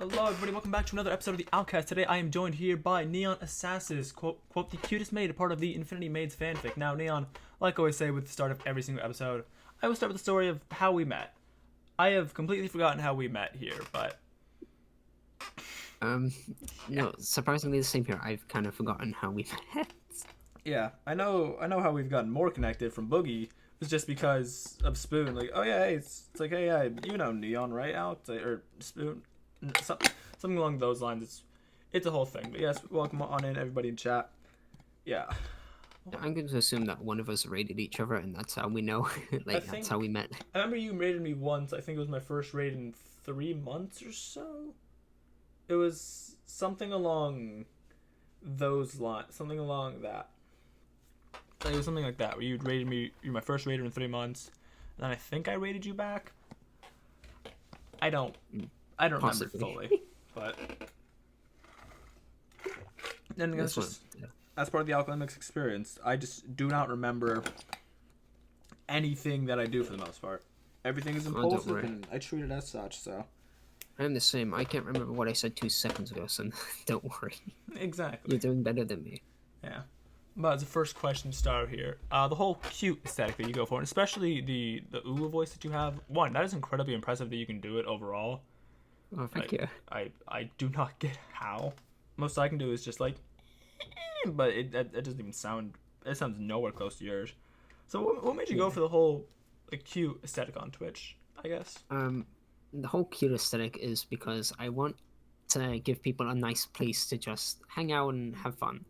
Hello everybody, welcome back to another episode of the Alkcast. Today I am joined here by N3onAssassin, quote, the cutest maid, a part of the Infinity Maids fanfic. Now Neon, like I always say with the start of every single episode, I will start with the story of how we met. I have completely forgotten how we met here, but... No, surprisingly the same here. I've kind of forgotten how we met. Yeah, I know how we've gotten more connected from Boogie. It was just because of Spoon. Like, oh yeah, hey, it's like, hey, yeah, you know Neon, right, Alex? Or Spoon? Something along those lines. It's a whole thing. But yes, welcome on in, everybody in chat. Yeah. I'm going to assume that one of us raided each other, and that's how we know. That's how we met. I remember you raided me once. I think it was my first raid in 3 months or so. It was something along those lines. Something along that. It was something like that, where you raided me. You're my first raider in 3 months. And then I think I raided you back. I don't remember fully, but then that's just as part of the Alchemix experience. I just do not remember anything that I do for the most part. Everything is impulsive, and I treat it as such. So I'm the same. I can't remember what I said 2 seconds ago, so don't worry. Exactly. You're doing better than me. Yeah. But as a first question to start here, the whole cute aesthetic that you go for, and especially the Ulu voice that you have, one, that is incredibly impressive that you can do it overall. Oh, thank you. I do not get how. Most I can do is just like, but it doesn't even sound, it sounds nowhere close to yours. So what made you go for the whole like cute aesthetic on Twitch, I guess? The whole cute aesthetic is because I want to give people a nice place to just hang out and have fun.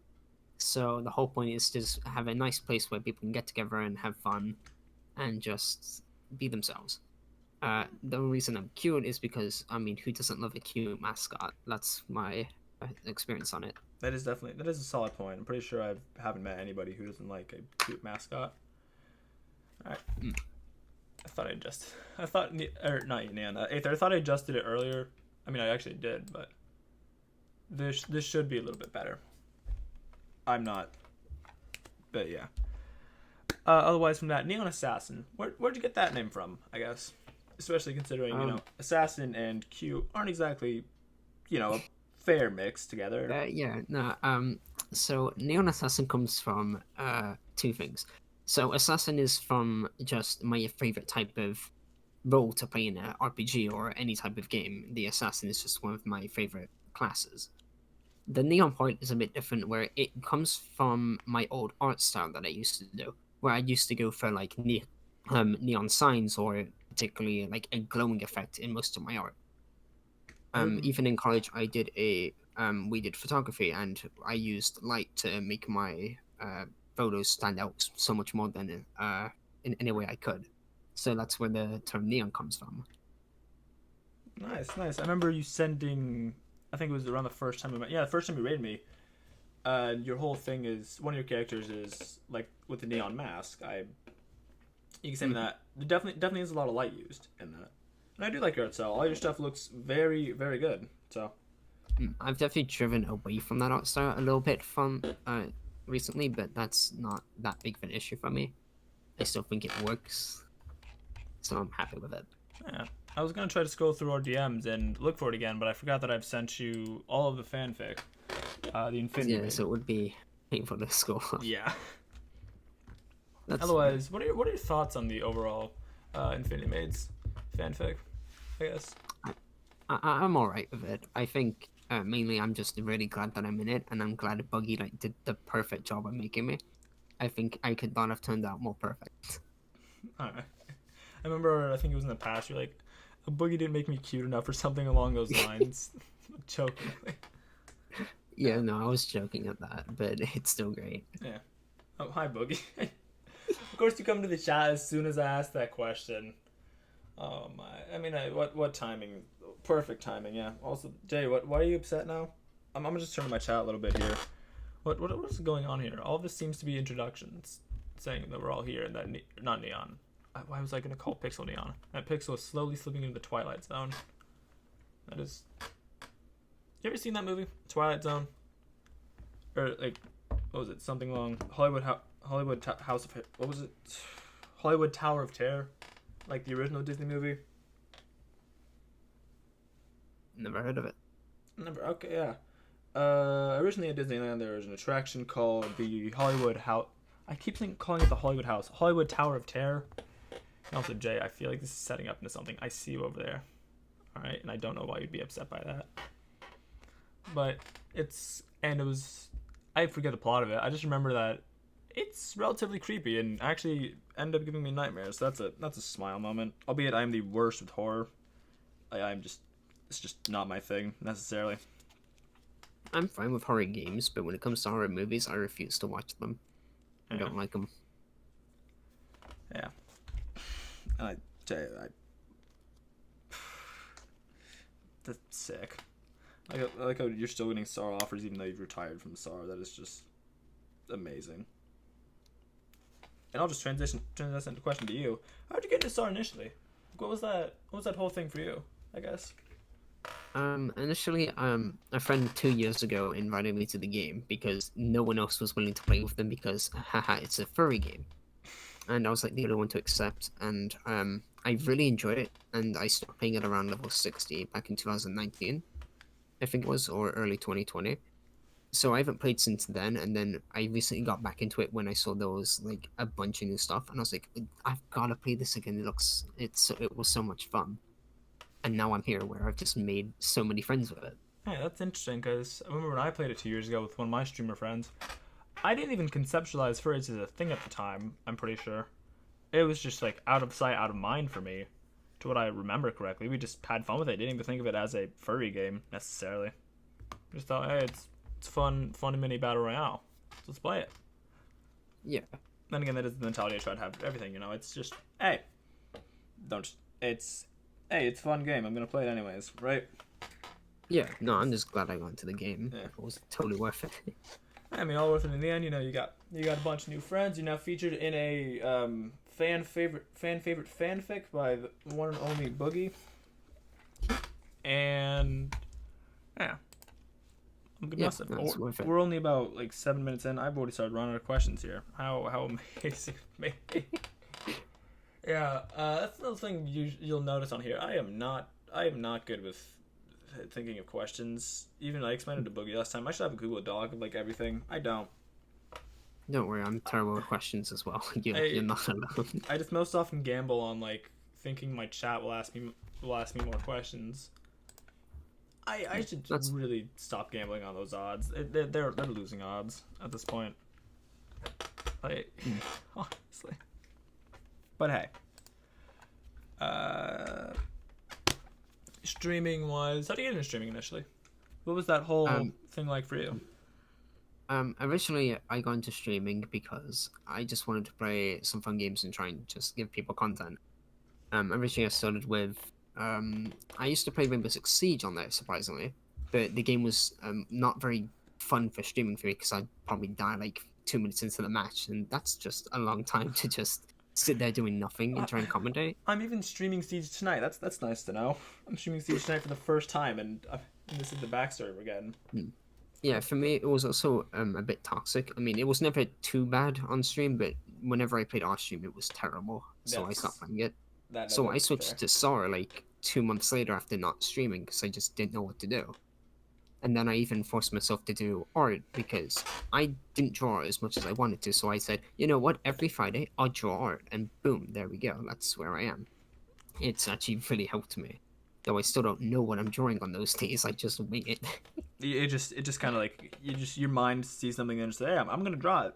So the whole point is to just have a nice place where people can get together and have fun and just be themselves. The reason I'm cute is because, I mean, who doesn't love a cute mascot? That's my experience on it. That is a solid point. I'm pretty sure I haven't met anybody who doesn't like a cute mascot. Alright. I thought I adjusted it earlier. I mean, I actually did, but this should be a little bit better. I'm not, but yeah. Otherwise, from that, N3onAssassin, where'd you get that name from? I guess, especially considering assassin and cute aren't exactly, a fair mix together. So N3onAssassin comes from 2 things. So assassin is from just my favorite type of role to play in an RPG or any type of game. The assassin is just one of my favorite classes. The neon part is a bit different, where it comes from my old art style that I used to do, where I used to go for like neon signs or particularly like a glowing effect in most of my art. Even in college, I did we did photography, and I used light to make my photos stand out so much more than in any way I could. So that's where the term neon comes from. Nice. I remember you sending, I think it was around the first time we met. Yeah, the first time you raided me. Your whole thing is, one of your characters is like with the neon mask. You can say that there definitely is a lot of light used in that, and I do like your art style. All your stuff looks very, very good. So I've definitely driven away from that art style a little bit from recently, but that's not that big of an issue for me. I still think it works, so I'm happy with it. Yeah. I was going to try to scroll through our DMs and look for it again, but I forgot that I've sent you all of the fanfic. The Infinity Maid. So it would be painful to scroll. Yeah. Otherwise, what are your thoughts on the overall Infinity Maids fanfic, I guess? I'm alright with it. I think mainly I'm just really glad that I'm in it, and I'm glad Buggy did the perfect job of making me. I think I could not have turned out more perfect. Alright. I remember, I think it was in the past, you're like, Boogie didn't make me cute enough or something along those lines. Jokingly. Yeah, no, I was joking at that, but it's still great. Yeah. Oh, hi, Boogie. Of course you come to the chat as soon as I asked that question. Oh, my. I mean, what timing? Perfect timing, yeah. Also, Jay, why are you upset now? I'm going to just turn to my chat a little bit here. What is going on here? All of this seems to be introductions saying that we're all here and that not Neon. Why was I going to call Pixel Neon? That Pixel is slowly slipping into the Twilight Zone. That is... You ever seen that movie? Twilight Zone? Or, like, what was it? Something along... Hollywood Tower of Terror? Like the original Disney movie? Never heard of it. Never. Okay, yeah. Originally at Disneyland, there was an attraction called the Hollywood House. I keep calling it the Hollywood House, Hollywood Tower of Terror. And also, Jay, I feel like this is setting up into something. I see you over there. All right, and I don't know why you'd be upset by that. But it was. I forget the plot of it. I just remember that it's relatively creepy and actually ended up giving me nightmares. So that's a smile moment. Albeit I am the worst with horror. I'm just it's just not my thing necessarily. I'm fine with horror games, but when it comes to horror movies, I refuse to watch them. I don't like them. Yeah. And I tell you, that's sick. I like how you're still getting SAR offers even though you've retired from SAR. That is just amazing. And I'll just transition the question to you. How'd you get into SAR initially? What was that whole thing for you? I guess. Initially, a friend 2 years ago invited me to the game because no one else was willing to play with them because, haha, it's a furry game. And I was like the only one to accept, and I really enjoyed it, and I started playing it around level 60 back in 2019, I think it was, or early 2020. So I haven't played since then, and then I recently got back into it when I saw there was like a bunch of new stuff, and I was like, I've got to play this again. It was so much fun, and now I'm here where I've just made so many friends with it. Hey, that's interesting because I remember when I played it 2 years ago with one of my streamer friends. I didn't even conceptualize furries as a thing at the time. I'm pretty sure it was just like out of sight, out of mind for me. To what I remember correctly, we just had fun with it. Didn't even think of it as a furry game necessarily. Just thought, hey, it's fun mini battle royale. So let's play it. Yeah. Then again, that is the mentality I try to have for everything. It's just, hey, it's a fun game. I'm gonna play it anyways, right? Yeah. No, I'm just glad I got into the game. Yeah. It was totally worth it. I mean, all worth it in the end. You got a bunch of new friends. You're now featured in a fan favorite fanfic by the one and only Boogie. And yeah, I'm gonna we're only about like 7 minutes in. I've already started running out of questions here. How amazing me. Yeah, that's another thing you'll notice on here. I am not good with thinking of questions. Even I explained it to Boogie last time. I should have a Google Doc of like everything. I don't. Don't worry, I'm terrible with questions as well. You're not alone. I just most often gamble on like thinking my chat will ask me more questions. I should really stop gambling on those odds. They're losing odds at this point. Like honestly. But hey. Streaming wise, how did you get into streaming initially? What was that whole thing like for you? Originally I got into streaming because I just wanted to play some fun games and try and just give people content. Originally I started with I used to play Rainbow Six Siege on there, surprisingly, but the game was not very fun for streaming for me because I'd probably die like 2 minutes into the match, and that's just a long time to just sit there doing nothing and try and commentate. I'm even streaming Siege tonight. That's nice to know. I'm streaming Siege tonight for the first time, and this is the backstory we're getting. Yeah, for me, it was also a bit toxic. I mean, it was never too bad on stream, but whenever I played off stream, it was terrible. So I stopped playing it. So I switched to SAR like 2 months later after not streaming because I just didn't know what to do. And then I even forced myself to do art because I didn't draw as much as I wanted to. So I said, you know what, every Friday I'll draw art. And boom, there we go. That's where I am. It's actually really helped me. Though I still don't know what I'm drawing on those days. I just wing it. It just kind of like, your mind sees something and just say, hey, I'm going to draw it.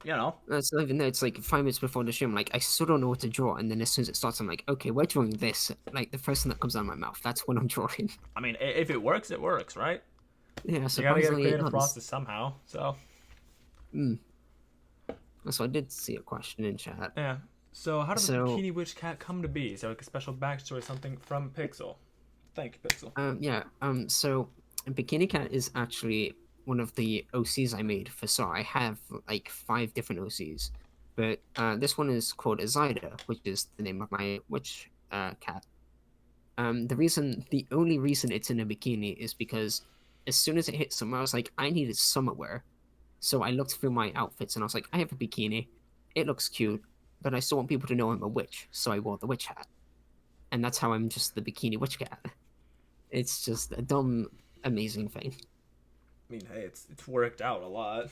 It's not even there. It's like 5 minutes before the stream. Like, I still don't know what to draw. And then as soon as it starts, I'm like, okay, we're drawing this. Like, the first thing that comes out of my mouth, that's what I'm drawing. I mean, if it works, it works, right? Yeah, so you gotta get a creative process somehow, so. So I did see a question in chat. Yeah. So how does the Bikini Witch Cat come to be? Is there like a special backstory, something from Pixel? Thank you, Pixel. So Bikini Cat is actually one of the OCs I made for SAR. I have like 5 different OCs, but this one is called Azida, which is the name of my witch cat. The only reason it's in a bikini is because as soon as it hit summer, I was like, I needed summer wear. So I looked through my outfits and I was like, I have a bikini. It looks cute, but I still want people to know I'm a witch. So I wore the witch hat. And that's how I'm just the Bikini Witch Cat. It's just a dumb amazing thing. I mean, hey, it's worked out a lot.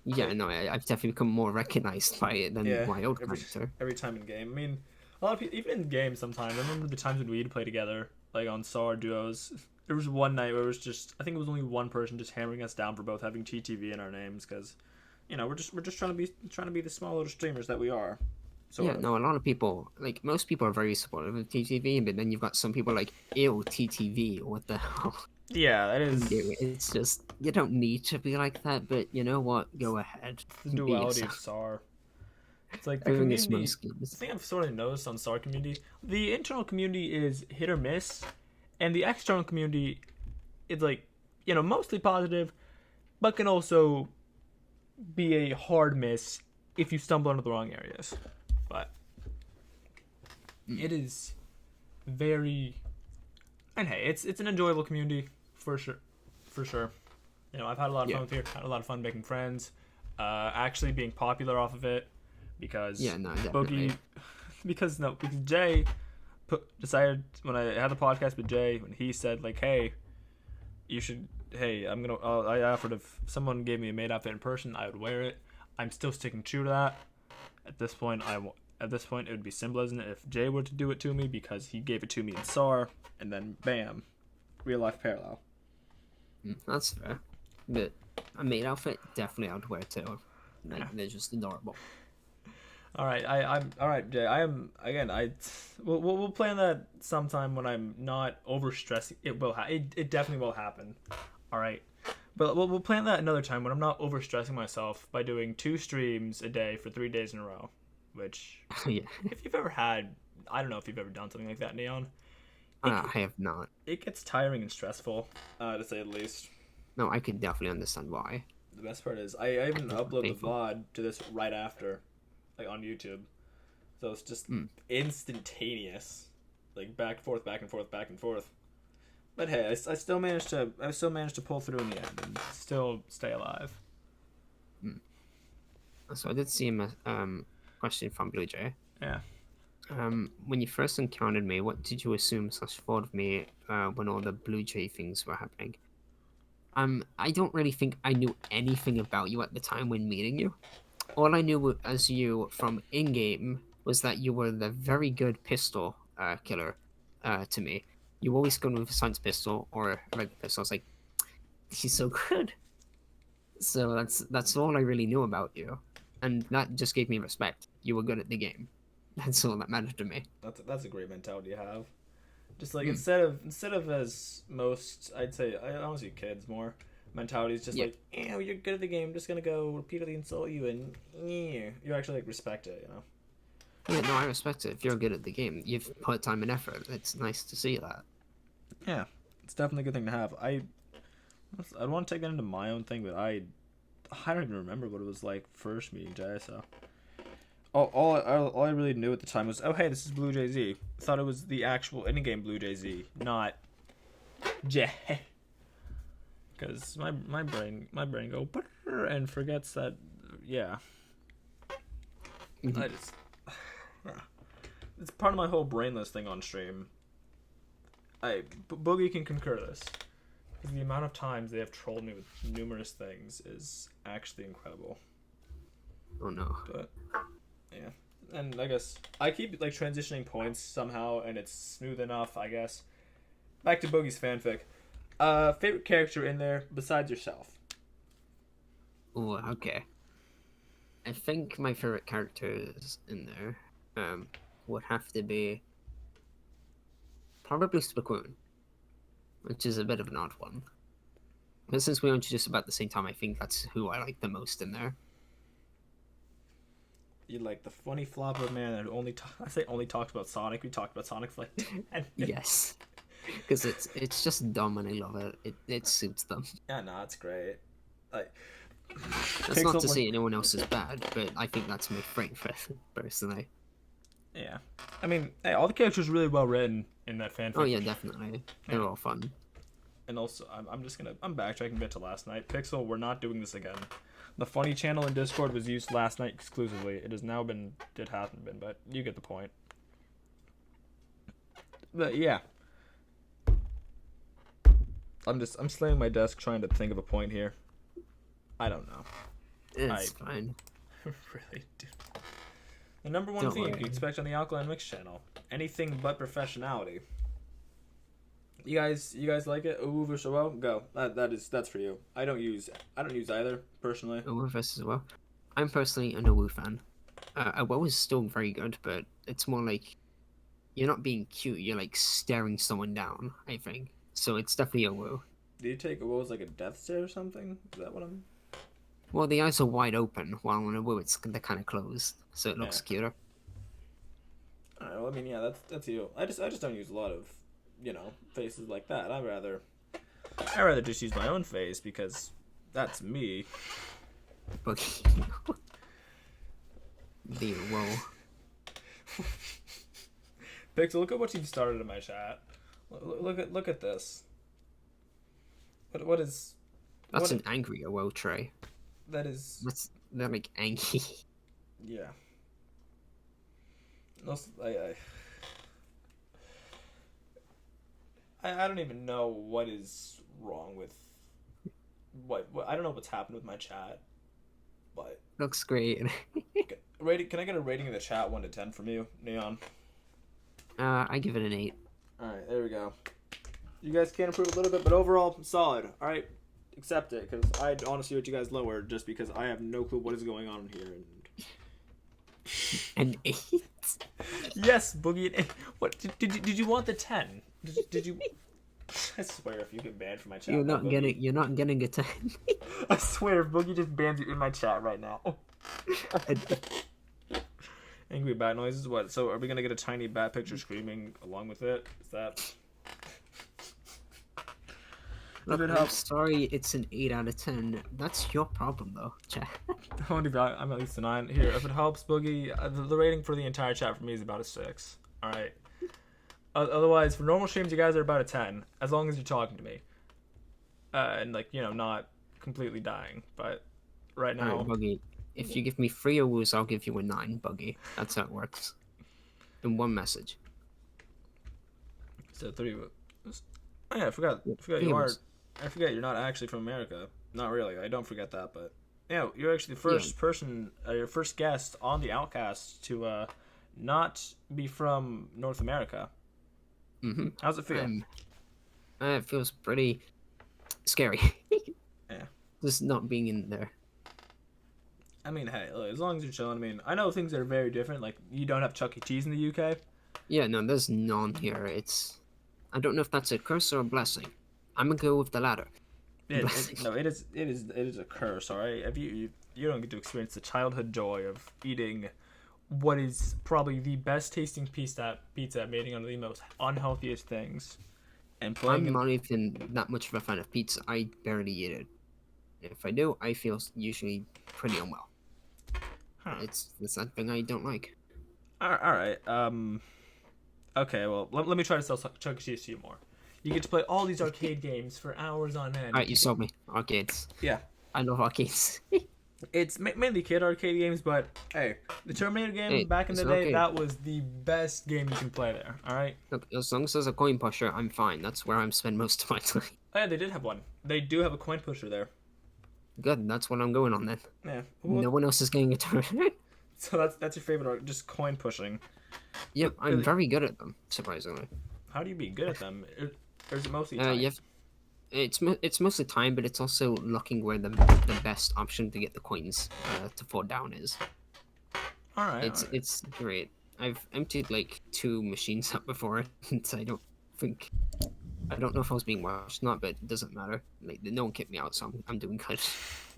Yeah, no, I've definitely become more recognized by it than Yeah, my old every character. every time in game. I mean, a lot of people, even in game sometimes. I remember the times when we'd play together, like on SAR duos. There was one night where it was just, I think it was only one person just hammering us down for both having TTV in our names because, we're just trying to be the small little streamers that we are, Yeah, sort of. no, a lot of people, like most people, are very supportive of TTV, but then you've got some people like, ew, TTV, what the hell? Yeah, that And is it's just you don't need to be like that, but you know what? Go ahead, the be duality of yourself. SAR. It's like the Everything is community. most The games. thing I've sort of noticed on SAR community, the internal community is hit or miss, and the external community is like, mostly positive, but can also be a hard miss if you stumble into the wrong areas. But Mm. it is very, and hey, it's an enjoyable community for sure, for sure. I've had a lot of Yeah, fun with it. Had a lot of fun making friends. Actually being popular off of it because yeah, no, Boogie, definitely. because Jay decided when I had the podcast with Jay when he said like, hey, you should. Hey, I offered if someone gave me a made outfit in person, I would wear it. I'm still sticking true to that. At this point, At this point, it would be simple, isn't it? If Jay were to do it to me because he gave it to me in SAR, and then bam, real life parallel. That's fair. But a maid outfit, definitely I would wear too. Yeah. Like they're just adorable. All right, I'm all right, Jay. I am again. We'll plan that sometime when I'm not overstressing. It definitely will happen. All right, but we'll plan that another time when I'm not overstressing myself by doing 2 streams a day for 3 days in a row. Which, Yeah, if you've ever had, I don't know if you've ever done something like that, Neon. It I have not. it gets tiring and stressful, to say the least. No, I could definitely understand why. The best part is I even It's upload the painful. VOD to this right after, like on YouTube. So it's just Mm. instantaneous, like back and forth, back and forth, back and forth. But hey, I still managed to pull through in the end and still stay alive. Mm. So I did see a question from Blue Jay. Yeah. When you first encountered me, what did you assume slash thought of me when all the Blue Jay things were happening? I don't really think I knew anything about you at the time when meeting you. All I knew as you from in-game was that you were the very good pistol killer to me. You always go with a science pistol or a regular pistol. I was like, he's so good. So that's all I really knew about you, and that just gave me respect. You were good at the game. That's all that mattered to me. That's a great mentality to have. Just like Mm, instead of as most, I'd say I honestly kids more mentality is just yeah, like, you're good at the game, I'm just gonna go repeatedly insult you and you actually like respect it. yeah. No, I respect it. If you're good at the game, you've put time and effort. It's nice to see that. Yeah, it's definitely a good thing to have. I want to take that into my own thing, but I don't even remember what it was like first meeting Jay. So all I really knew at the time was, oh hey, this is Blue Jay Z. Thought it was the actual in-game Blue Jay Z, not Jay. Because my brain go "Brrr," and forgets that. Yeah, Mhm. I just it's part of my whole brainless thing on stream. Boogie can concur this. Because the amount of times they have trolled me with numerous things is actually incredible. Oh no. But yeah, and I guess I keep like transitioning points somehow, and it's smooth enough. I guess. Back to Boogie's fanfic. Favorite character in there besides yourself? Oh, okay. I think my favorite characters in there would have to be probably Spikoon, which is a bit of an odd one. But since we were introduced about the same time, I think that's who I like the most in there. You like the funny flopper man that I say only talks about Sonic. We talked about Sonic for like 10 minutes. Yes, because it's just dumb and I love it. It suits them. Yeah, no, it's great. Like That's not Pixel to when say anyone else is bad, but I think that's my favorite personally. yeah. I mean, hey, all the characters are really well written in that Oh fanfic. yeah, definitely. Yeah. They're all fun. And also, I'm backtracking a bit to last night. Pixel, we're not doing this again. The funny channel in Discord was used last night exclusively. It has now been, it hasn't been, but you get the point. But yeah. I'm slamming my desk trying to think of a point here. I don't know. It's fine. Really, dude. The number one Don't theme worry. you expect on the Alkaline Mix channel. Anything but professionality. You guys like it? Ooh versus well? Go. That's for you. I don't use either, personally. A WoW versus WoW. I'm personally a WoW fan. A WoW is still very good, but it's more like you're not being cute. You're like staring someone down. I think so. It's definitely a WoW. Do you take a WoW as like a death stare or something? Is that what I'm... Well, the eyes are wide open, while on a WoW they're kind of closed, so it looks Yeah. cuter. Alright, well, I mean, yeah, that's you. I just don't use a lot of, faces like that. I rather just use my own face because that's me. But the WoW. Pixel, look at what you've started in my chat. Look at this. What is... That's what, an angry WoW tray. that is... They're like angry. Yeah. No, I don't even know what is wrong with what I don't know what's happened with my chat, but Looks great. rating. Can I get a rating in the chat 1 to 10 from you, Neon? I give it an 8. All right, there we go. You guys can improve a little bit, but overall solid. All right, accept it because I honestly want you guys lower just because I have no clue what is going on here. An 8. Yes, Boogie. What did you want the 10? Did you? I swear, if you get banned from my chat, You're not Boogie, getting a 10. I swear, if Boogie just bans you in my chat right now. Angry bat noises. What? So, are we gonna get a tiny bat picture screaming along with it? Is that? Look, it I'm helps. sorry, it's an 8 out of 10. That's your problem, though, chat. I'm at least a 9. Here, if it helps, Boogie, the rating for the entire chat for me is about a 6. All right. Otherwise, for normal streams, you guys are about a 10, as long as you're talking to me, and not completely dying. But right now, Alright, Buggy. If you give me 3 Owus, I'll give you a 9, Buggy. That's how it works. In one message. so 3. Oh yeah, I forgot Three you are. Owus. I forget you're not actually from America. Not really. I don't forget that, but yeah, you're actually the first person, your first guest on the Alkcast to not be from North America. Mm-hmm. How's it feel? It feels pretty scary. Yeah. Just not being in there. I mean, hey, look, as long as you're chilling. I mean, I know things are very different. Like, you don't have Chuck E. Cheese in the UK. Yeah, no, there's none here. I don't know if that's a curse or a blessing. I'm gonna go with the latter. It is a curse. All right, if you don't get to experience the childhood joy of eating what is probably the best tasting pizza made on the most unhealthiest things, and playing. I'm not even that much of a fan of pizza. I barely eat it. If I do, I feel usually pretty unwell. Huh. It's that thing I don't like. All right. Okay. Well, let me try to sell Chuck E. Cheese to you more. You get to play all these arcade games for hours on end. Alright, you sold me. Arcades. Yeah. I love arcades. It's mainly kid arcade games, but hey, the Terminator game back in the day, that was the best game you can play there. All right. Look, as long as there's a coin pusher, I'm fine. That's where I'm spend most of my time. Oh yeah, they did have one. They do have a coin pusher there. Good, that's what I'm going on then. Yeah. Well, No one else is getting a turn. so that's your favorite art, just coin pushing. Yep, I'm Really? very good at them, surprisingly. How do you be good at them? Or is it mostly time? It's mostly time, but it's also looking where the best option to get the coins to fall down is. All right. It's great. I've emptied like 2 machines up before, and I don't know if I was being watched or not, but it doesn't matter. Like no one kicked me out, so I'm doing good.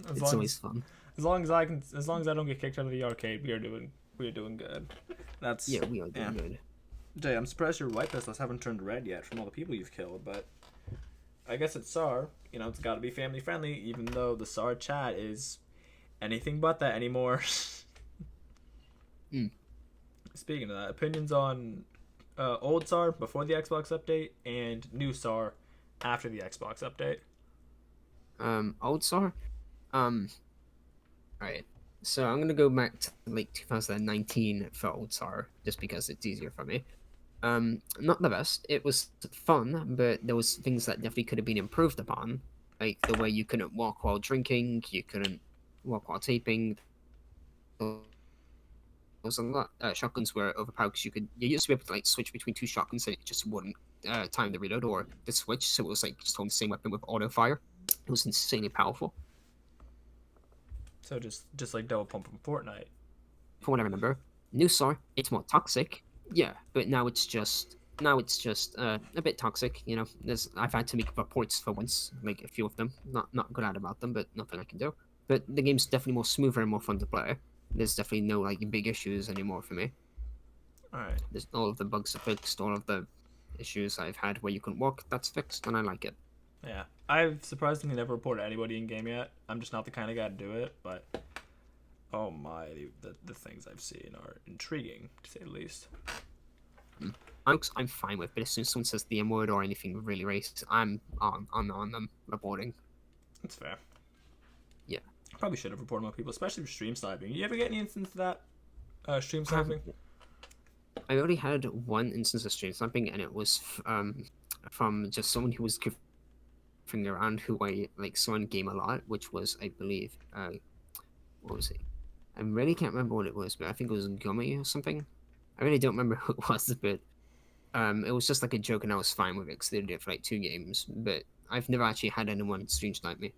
It's always fun. As long as I don't get kicked out of the arcade, we are doing good. That's Yeah, we are doing good. Jay, I'm surprised your white pistols haven't turned red yet from all the people you've killed, but I guess it's SAR. It's got to be family friendly, even though the SAR chat is anything but that anymore. Speaking of that, opinions on old SAR before the Xbox update and new SAR after the Xbox update. Old SAR? Alright. So I'm gonna go back to like 2019 for old SAR, just because it's easier for me. Not the best. It was fun, but there was things that definitely could have been improved upon, like the way you couldn't walk while drinking, you couldn't walk while taping. There was a lot. Shotguns were overpowered because you used to be able to like switch between two shotguns and it just wouldn't time the reload or the switch, so it was like just holding the same weapon with auto fire. It was insanely powerful. So just like double pump from Fortnite. From what I remember, new SAR, it's more toxic. Yeah, but now it's just a bit toxic. I've had to make reports for once, like a few of them. Not glad about them, but nothing I can do. But the game's definitely more smoother and more fun to play. There's definitely no like big issues anymore for me. All right. There's all of the bugs are fixed, all of the issues I've had where you couldn't walk, that's fixed, and I like it. Yeah, I've surprisingly never reported anybody in game yet. I'm just not the kind of guy to do it, but oh my, the things I've seen are intriguing to say the least. I'm fine with, but as soon as someone says the M word or anything really racist, I'm on them reporting. That's fair. Yeah. Probably should have reported more people, especially for stream sniping. You ever get any instance of that? Stream sniping? I already had one instance of stream sniping, and it was from just someone who was goofing around who I like saw in game a lot, which was, I believe, what was it? I really can't remember what it was, but I think it was Gummy or something. I really don't remember who it was, but it was just like a joke, and I was fine with it because they did it for like 2 games. But I've never actually had anyone stream snipe me,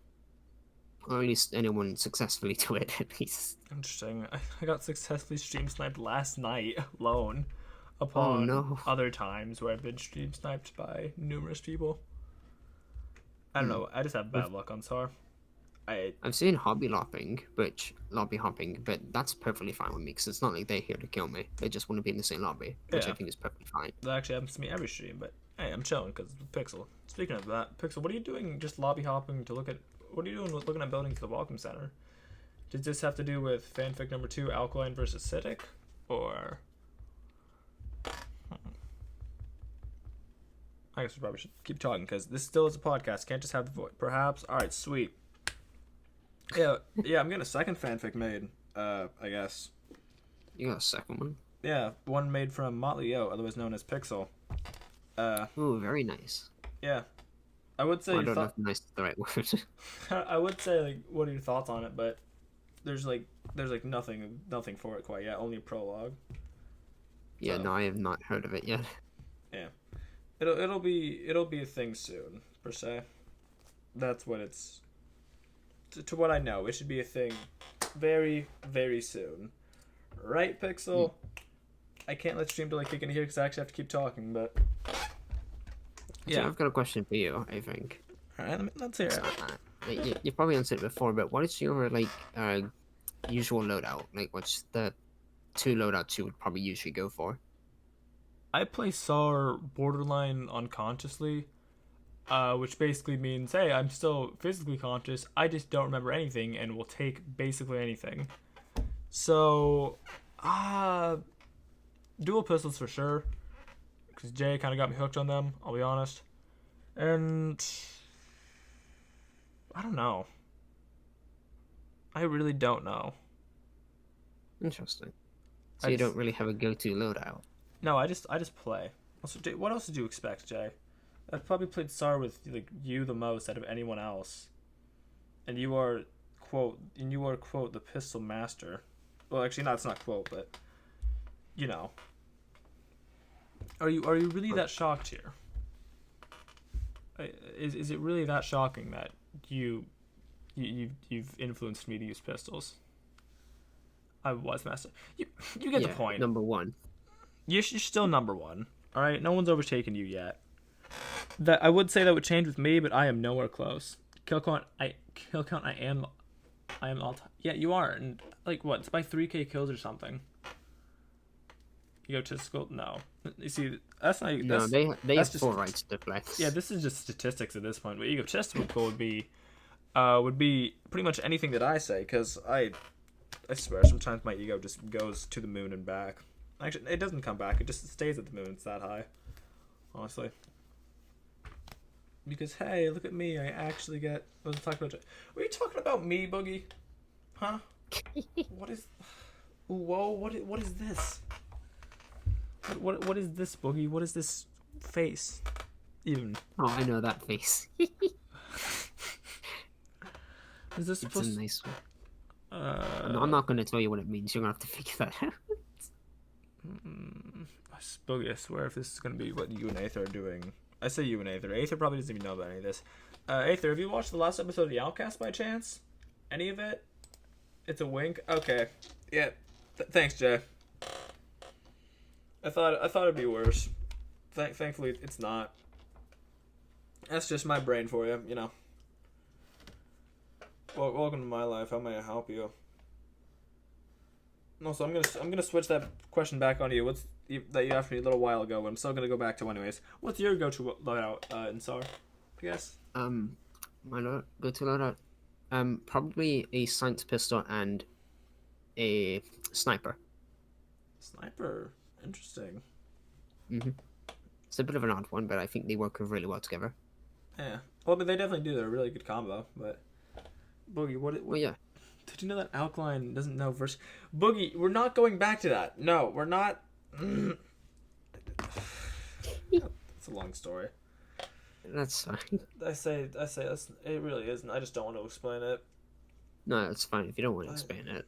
or at least anyone successfully do it. At least. Interesting. I got successfully stream sniped last night alone, Oh upon no! other times where I've been stream sniped by numerous people. I don't know. I just have bad luck on SAR. I've seen lobby hopping, but that's perfectly fine with me because it's not like they're here to kill me. They just want to be in the same lobby, which Yeah. I think is perfectly fine. That actually happens to me every stream, but hey, I'm chilling because Pixel. Speaking of that, Pixel, what are you doing just lobby hopping to look at... What are you doing looking at buildings to the Welcome Center? Does this have to do with fanfic number 2, Alkaline versus Acidic? Or... I guess we probably should keep talking because this still is a podcast. Can't just have the voice. Perhaps? Alright, sweet. Yeah, I'm getting a second fanfic made, I guess. You got a second one? Yeah, one made from Motley Yo, otherwise known as Pixel. Ooh, very nice. Yeah. I would say I don't know if nice is the right word. I would say, like, what are your thoughts on it, but there's nothing for it quite yet, only a prologue. Yeah, So, no, I have not heard of it yet. yeah. It'll be a thing soon, per se. That's what it's to what I know, it should be a thing very, very soon. Right, Pixel? I can't let stream till I kick in here because I actually have to keep talking, but So I've got a question for you, I think. Alright, let's hear it. You probably answered it before, but what is your usual loadout? Like, what's the 2 loadouts you would probably usually go for? I play SAR borderline unconsciously, which basically means, hey, I'm still physically conscious, I just don't remember anything and will take basically anything. So, dual pistols for sure, because Jay kind of got me hooked on them, I'll be honest. And I don't know. I really don't know. Interesting. So you don't really have a go-to loadout? No, I just play. Also, what else did you expect, Jay? I've probably played SAR with like you the most out of anyone else, and you are quote the pistol master. Well, actually, no, it's not quote, but you know. Are you really that shocked here? Is it really that shocking that you've influenced me to use pistols? I was master. You get the point. Number 1. You're still number 1. All right, no one's overtaken you yet. That I would say that would change with me, but I am nowhere close. Kill count. I am all time. Yeah, you are, and like what? It's by 3K kills or something. Egotistical? No. You see, that's not. No, they have just, full rights to flex. Yeah, this is just statistics at this point. But egotistical would be pretty much anything that I say, because I swear sometimes my ego just goes to the moon and back. Actually, it doesn't come back. It just stays at the moon. It's that high, honestly. Because hey, look at me! I actually get. I was talking about. Were you talking about me, Boogie? Huh? What is? Whoa! What is this? What is this, Boogie? What is this face? Even Oh, I know that face. is this It's a supposed? nice one. No, I'm not going to tell you what it means. You're going to have to figure that out. Boogie, I swear, if this is gonna be what you and Aether are doing, I say you and Aether. Aether probably doesn't even know about any of this. Aether, have you watched the last episode of the Alkcast by chance? Any of it? It's a wink. Okay. Yeah. Thanks, Jay. I thought it'd be worse. Thankfully, it's not. That's just my brain for you, you know. Well, welcome to my life. How may I help you? No, so I'm gonna switch that question back on you. That you asked me a little while ago, but I'm still gonna go back to anyways. What's your go-to loadout, Insar? I guess. My go-to loadout. Probably a science pistol and a sniper. Sniper, interesting. It's a bit of an odd one, but I think they work really well together. Yeah. Well, but they definitely do. They're a really good combo. But Boogie, what? Well, yeah. Did you know that Alkaline doesn't know verse? Boogie, we're not going back to that. No, we're not. It's a long story. That's fine. I say it really isn't. I just don't want to explain it. No, it's fine if you don't want to explain it.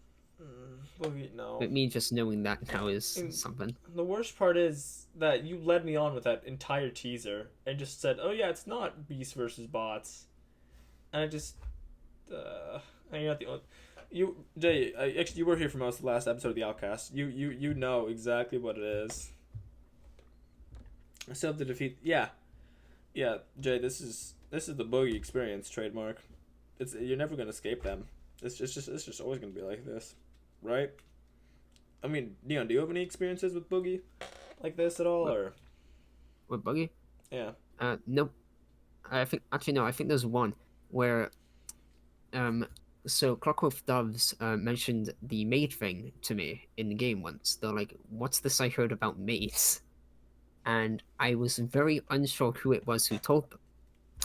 Boogie, no. But me just knowing that now is something. The worst part is that you led me on with that entire teaser and just said, "Oh yeah, it's not beasts versus bots," and I just, and you're not the only. Jay, actually, you were here for most of the last episode of the Outcast. You know exactly what it is. I still have to defeat. Yeah, Jay, this is the Boogie experience trademark. You're never gonna escape them. It's just always gonna be like this, right? I mean, Neon, do you have any experiences with Boogie like this at all, or? With Boogie? Yeah. Nope. I think there's one where, so Clockwork Doves mentioned the maid thing to me in the game once. They're like, "What's this I heard about maids?" And I was very unsure who it was who told them.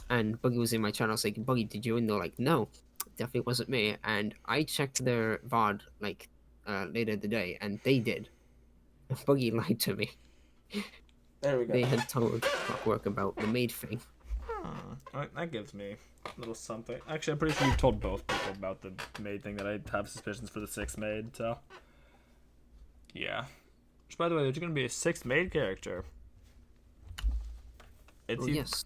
And Boogie was in my channel. I was like, "Boogie, did you?" And they're like, "No, definitely wasn't me." And I checked their VOD like later today, and they did. Boogie lied to me. There we go. They had told Clockwork about the maid thing. That gives me a little something. Actually, I'm pretty sure you've told both people about the maid thing, that I have suspicions for the sixth maid, so. Yeah. Which, by the way, there's going to be a sixth maid character. Yes.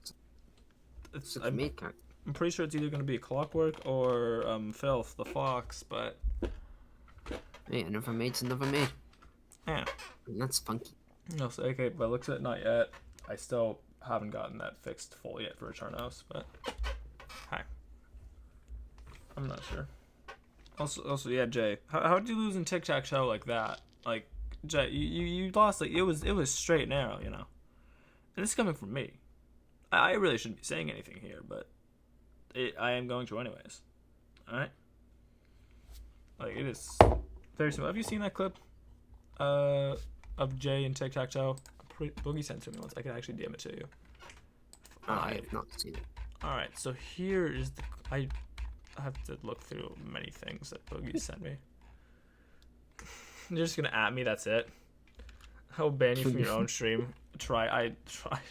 I'm maid character. I'm pretty sure it's either going to be Clockwork or Filth, the fox, but. Hey, another maid's another maid. Yeah. And that's funky. No, so okay, but looks at it, not yet. I still haven't gotten that fixed full yet for Eternos, but hi. I'm not sure. Also, yeah, Jay, how did you lose in tic-tac-toe like that? Like, Jay, you lost, like, it was straight and narrow, you know. And this is coming from me. I really shouldn't be saying anything here, but I am going to anyways. All right. Like, it is very simple. Have you seen that clip? Of Jay and tic-tac-toe. Boogie sent it to me once. I can actually DM it to you. I have not seen it. Alright, so here is the... I have to look through many things that Boogie sent me. You're just gonna at me, that's it? I'll ban you from your own stream. I tried.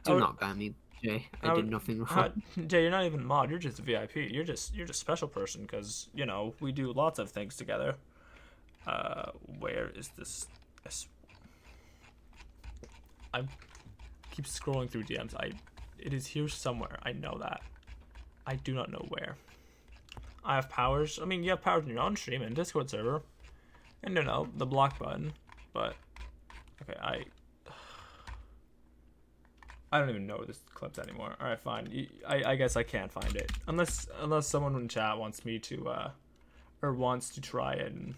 Do not ban me, Jay. I did nothing wrong. Jay, you're not even a mod. You're just a VIP. You're just a special person because, you know, we do lots of things together. Where is this? I keep scrolling through DMs. It is here somewhere. I know that. I do not know where. I have powers. I mean, you have powers in your own stream and Discord server. And the block button. But okay, I don't even know this clip's anymore. All right, fine. I guess I can't find it unless someone in chat wants me to or wants to try and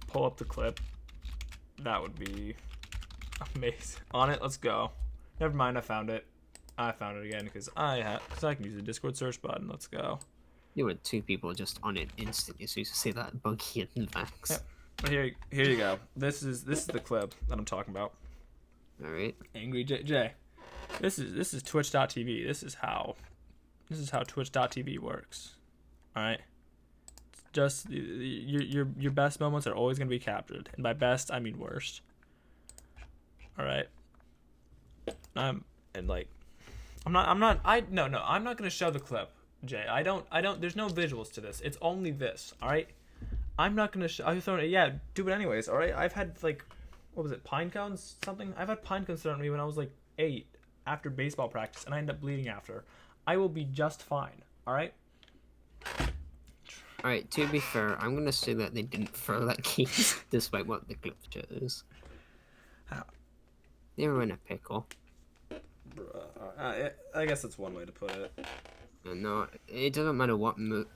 pull up the clip. That would be amazing. On it, let's go. Never mind, I found it. I found it again because I can use the Discord search button. Let's go. You had two people just on it instantly, so you see that Buggy and Max. Yep. But here you go. This is the clip that I'm talking about. All right. Angry Jay. This is Twitch.tv. This is how Twitch.tv works. All right. Just your best moments are always going to be captured, and by best I mean worst. All right. And like, I'm not gonna show the clip, Jay. I don't. There's no visuals to this. It's only this. All right. I'm not gonna. I'm throwing it. Yeah, do it anyways. All right. I've had like, what was it? Pine cones? Something. I've had pine cones thrown at me when I was like 8 after baseball practice, and I ended up bleeding after. I will be just fine. All right. Alright, to be fair, I'm gonna say that they didn't throw that key, despite what the clip shows. How? They were in a pickle. I guess that's one way to put it. No, it doesn't matter what move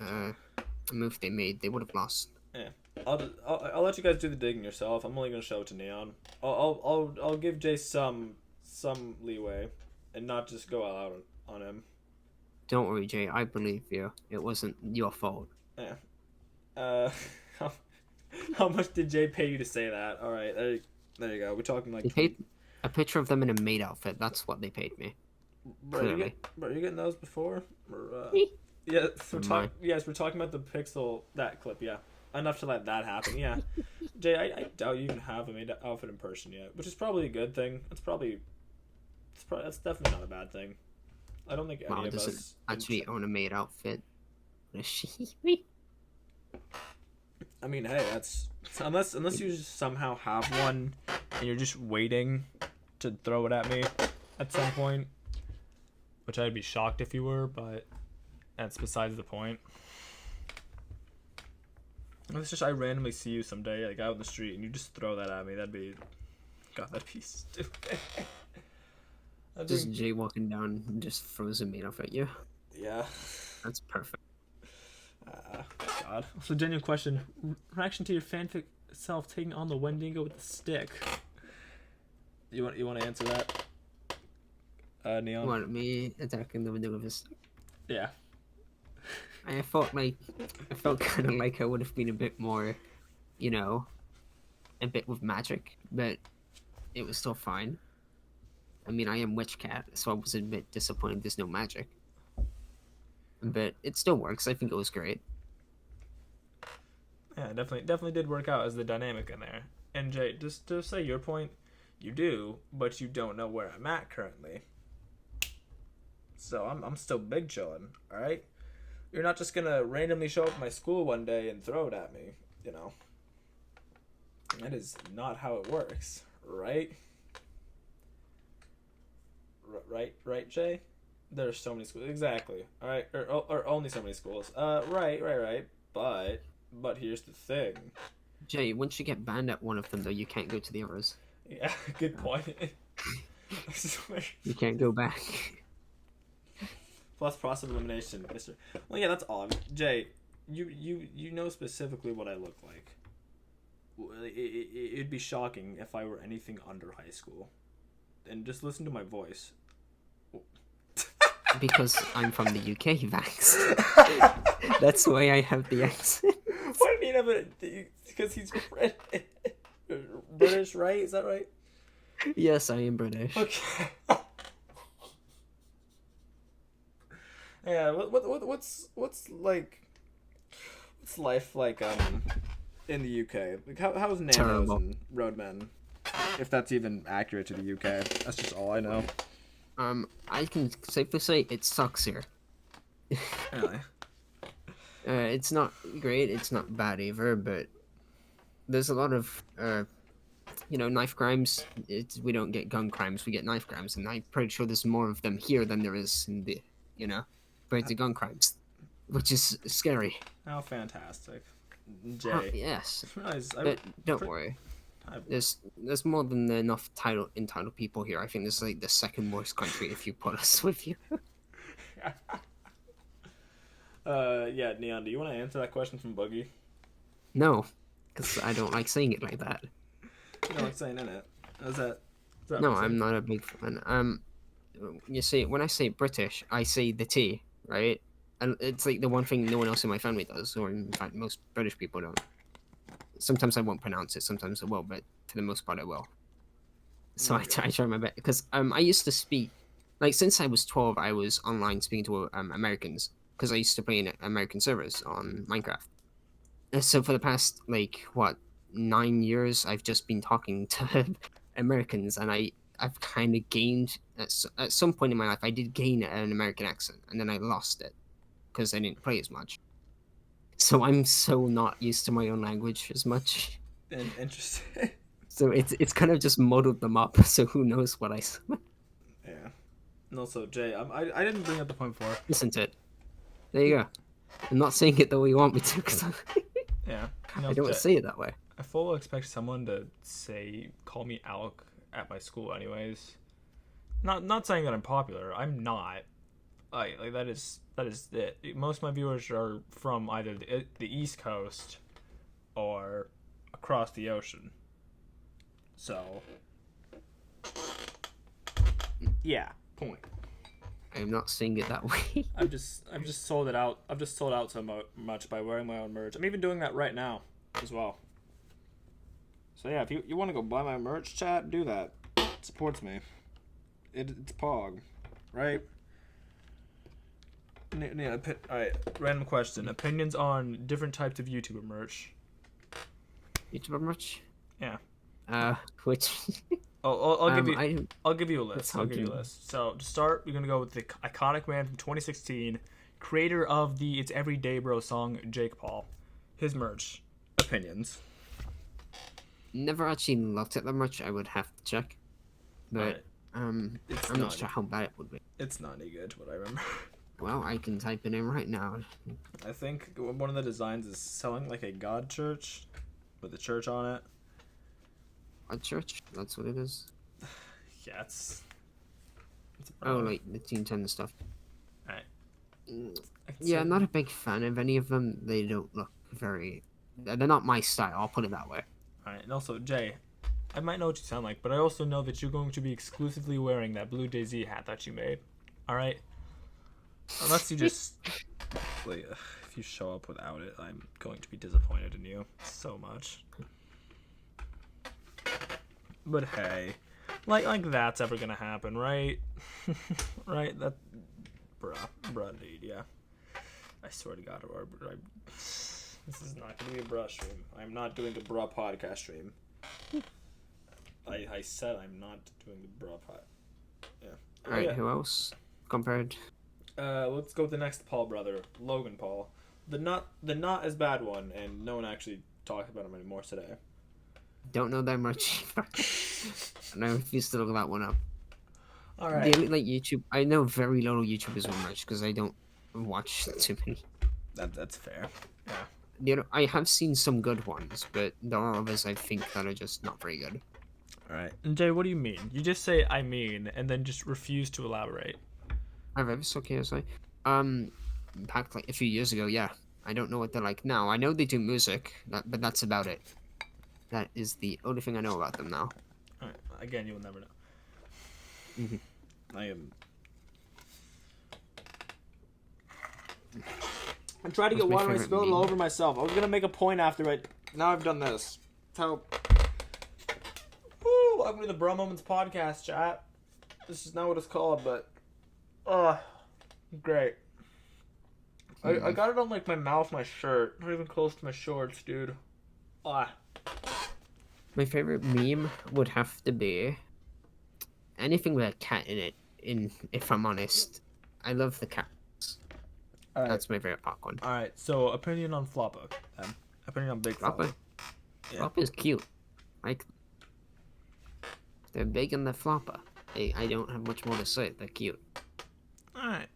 they made, they would have lost. Yeah, I'll let you guys do the digging yourself. I'm only gonna show it to Neon. I'll give Jay some leeway, and not just go all out on him. Don't worry, Jay. I believe you. It wasn't your fault. Yeah. How much did Jay pay you to say that? All right, there you go. We're talking like. They paid a picture of them in a maid outfit. That's what they paid me. Bro, you getting those before? Yeah, we're talking about the pixel that clip. Yeah, enough to let that happen. Yeah, Jay, I doubt you even have a maid outfit in person yet, which is probably a good thing. That's definitely not a bad thing. I don't think any of us actually own a maid outfit. I mean, hey, that's unless you just somehow have one and you're just waiting to throw it at me at some point, which I'd be shocked if you were, but that's besides the point. It's just I randomly see you someday like out in the street and you just throw that at me. That'd be stupid. Just Jay walking down and just throws a maid off at you. Yeah. That's perfect. God. So, genuine question: reaction to your fanfic self taking on the Wendigo with the stick. You want to answer that? Neon. You want me attacking the Wendigo with a stick? Yeah. I felt kind of like I would have been a bit more, a bit with magic, but it was still fine. I mean, I am Witch Cat, so I was a bit disappointed there's no magic. But it still works. I think it was great. Yeah, definitely did work out as the dynamic in there. And Jay, just to say your point, you do, but you don't know where I'm at currently. So I'm still big chillin', all right? You're not just gonna randomly show up at my school one day and throw it at me, That is not how it works, right? Right, Jay? There's so many schools. Exactly. All right, or only so many schools. Right. But here's the thing. Jay, once you get banned at one of them, though, you can't go to the others. Yeah, good point. You can't go back. Plus process of elimination, Mister. Well, yeah, that's all. Jay, you know specifically what I look like. It'd be shocking if I were anything under high school. And just listen to my voice. Because I'm from the UK, Vax. That's why I have the accent. Why do you have it? Because he's British, right? Is that right? Yes, I am British. Okay. Yeah. What's life like in the UK? Like how's nanos and roadmen? If that's even accurate to the UK, that's just all I know. I can safely say it sucks here. Really? It's not great. It's not bad either, but there's a lot of, knife crimes. We don't get gun crimes. We get knife crimes, and I'm pretty sure there's more of them here than there is in the, compared to gun crimes, which is scary. How fantastic, Jay. Yes. But don't worry. There's more than enough entitled people here. I think this is like the second worst country if you put us with you. Yeah, Neon, do you want to answer that question from Boogie? No, because I don't like saying it like that. You don't like saying in it. Is that no, I'm not a big fan. You see, when I say British, I say the T, right? And it's like the one thing no one else in my family does, or in fact most British people don't. Sometimes I won't pronounce it, sometimes I will, but for the most part I will. So I try my best, because I used to speak, like since I was 12, I was online speaking to Americans, because I used to play in American servers on Minecraft. And so for the past, 9 years, I've just been talking to Americans, and I've kind of gained at some point in my life I did gain an American accent, and then I lost it because I didn't play as much. So I'm so not used to my own language as much. Interesting. So it's kind of just muddled them up. So who knows what I Yeah. And also, Jay, I didn't bring up the point before. listen to it. There you go. I'm not saying it the way you want me to, because Yeah. I don't want to say it that way. I fully expect someone to call me Alk at my school, anyways. Not saying that I'm popular. I'm not. Like that is it. Most of my viewers are from either the East Coast or across the ocean. So, yeah, point. I'm not saying it that way. I've just sold it out. I've just sold out so much by wearing my own merch. I'm even doing that right now as well. So yeah, if you want to go buy my merch, chat, do that. It supports me. It's Pog, right? Yeah. All right. Random question: opinions on different types of YouTuber merch. YouTuber merch? Yeah. Which? I'll give you a list. I'll give you a good. list. So to start, we're gonna go with the iconic man from 2016, creator of the "It's Everyday Bro" song, Jake Paul. His merch, opinions. Never actually looked at them much. I would have to check, but I'm not sure how bad it would be. It's not any good, what I remember. Well, I can type it in right now. I think one of the designs is selling like a god church with a church on it. A church? That's what it is. Yeah, it's Oh, like the Teen 10 stuff. Alright. Yeah, I'm not a big fan of any of them. They don't look very. They're not my style. I'll put it that way. Alright, and also Jay, I might know what you sound like, but I also know that you're going to be exclusively wearing that blue Daisy hat that you made. Alright? Unless you just if you show up without it, I'm going to be disappointed in you so much. But hey, like that's ever gonna happen, right? Right? That, bruh, dude, yeah. I swear to God, this is not gonna be a bruh stream. I'm not doing a bruh podcast stream. I said I'm not doing the bruh pod. Yeah. Alright, Yeah. who else? Compared. Let's go with the next Paul brother, Logan Paul. The not as bad one, and no one actually talked about him anymore today. Don't know that much. And I refuse to look that one up. Alright. The only like YouTube, I know very little YouTubers with merch because I don't watch too many. That's fair. Yeah. You know, I have seen some good ones, but there are others I think that are just not very good. Alright. And Jay, what do you mean? You just say I mean, and then just refuse to elaborate. I've ever so KSI. Back like a few years ago, yeah. I don't know what they're like now. I know they do music, but that's about it. That is the only thing I know about them now. Alright. Again, you will never know. Mm-hmm. I am. I'm trying to get water and I spilled it all over myself. I was gonna make a point after it. Now I've done this. So, woo! Welcome to the Bro Moments podcast, chat. This is not what it's called, but great. I got it on like my mouth, my shirt, not even close to my shorts, dude. My favorite meme would have to be anything with a cat in it. If I'm honest, I love the cats. Right. That's my favorite popcorn. All right. So, opinion on Floppa. Opinion on Big Floppa. Yeah. Floppa is cute. Like they're big and they're Floppa. I don't have much more to say. They're cute. All right.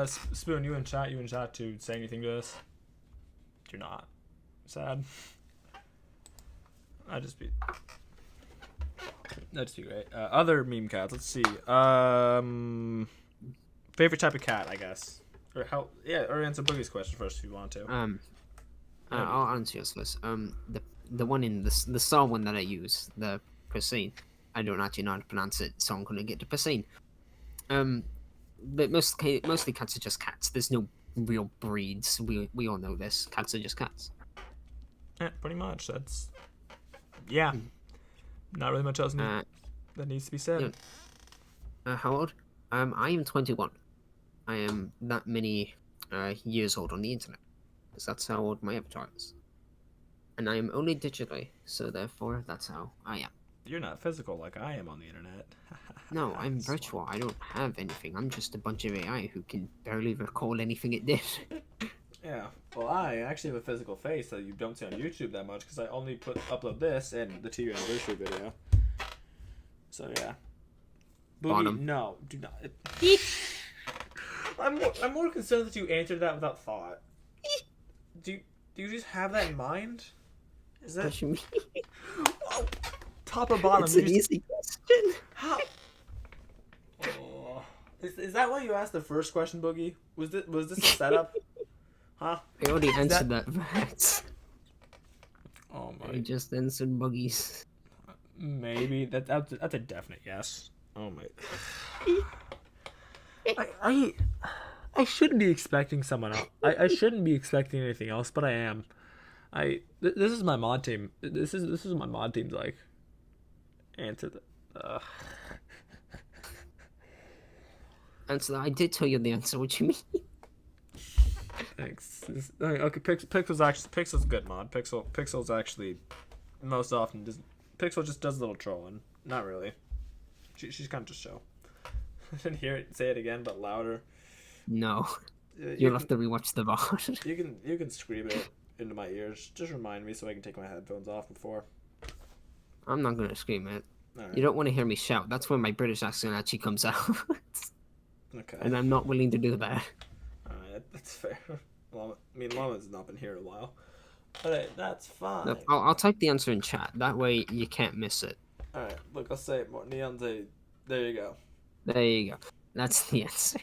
Spoon, you in chat to say anything to this? You're not. Sad. That'd just be great. Other meme cats. Let's see. Favorite type of cat, I guess. Or answer Boogie's question first if you want to. I'll answer yours first. The one in the star one that I use, the Persine. I don't actually know how to pronounce it, so I'm gonna get to Persine. But mostly cats are just cats. There's no real breeds. We all know this. Cats are just cats. Yeah, pretty much. That's not really much else that needs to be said. Yeah. How old? I am 21. I am that many years old on the internet, because that's how old my avatar is. And I am only digitally, so therefore that's how I am. You're not physical like I am on the internet. No, I'm Smart. virtual. I don't have anything. I'm just a bunch of AI who can barely recall anything it did. Yeah. Well, I actually have a physical face that you don't see on YouTube that much because I only upload this and the 2-year anniversary video. So yeah. Boogie, Bottom. no, do not. I'm more concerned that you answered that without thought. Do you just have that in mind? Is that Question me. oh, top or bottom? It's You an just, easy question. how? Oh. Is that why you asked the first question, Boogie? Was this a setup? Huh? I already answered that- that. Right. Oh I my. just answered buggies. Maybe that's a definite yes. Oh my. I shouldn't be expecting someone else. I shouldn't be expecting anything else, but I am. This is my mod team. This is my mod team's like answer. Answer that. I did tell you the answer. What you mean? Thanks. Okay, Pixel's a good mod. Pixel's actually most often does. Pixel just does a little trolling. Not really. She's kind of just show. I didn't hear it. Say it again, but louder. No. You You'll can- have to rewatch the VOD. You can scream it into my ears. Just remind me so I can take my headphones off before. I'm not gonna scream it. All right. You don't want to hear me shout. That's where my British accent actually comes out. Okay. And I'm not willing to do that. All right, that's fair. Llama's not been here in a while. All right, that's fine. No, I'll type the answer in chat. That way you can't miss it. All right, look, I'll say it more. Neon's a. There you go. There you go. That's the answer.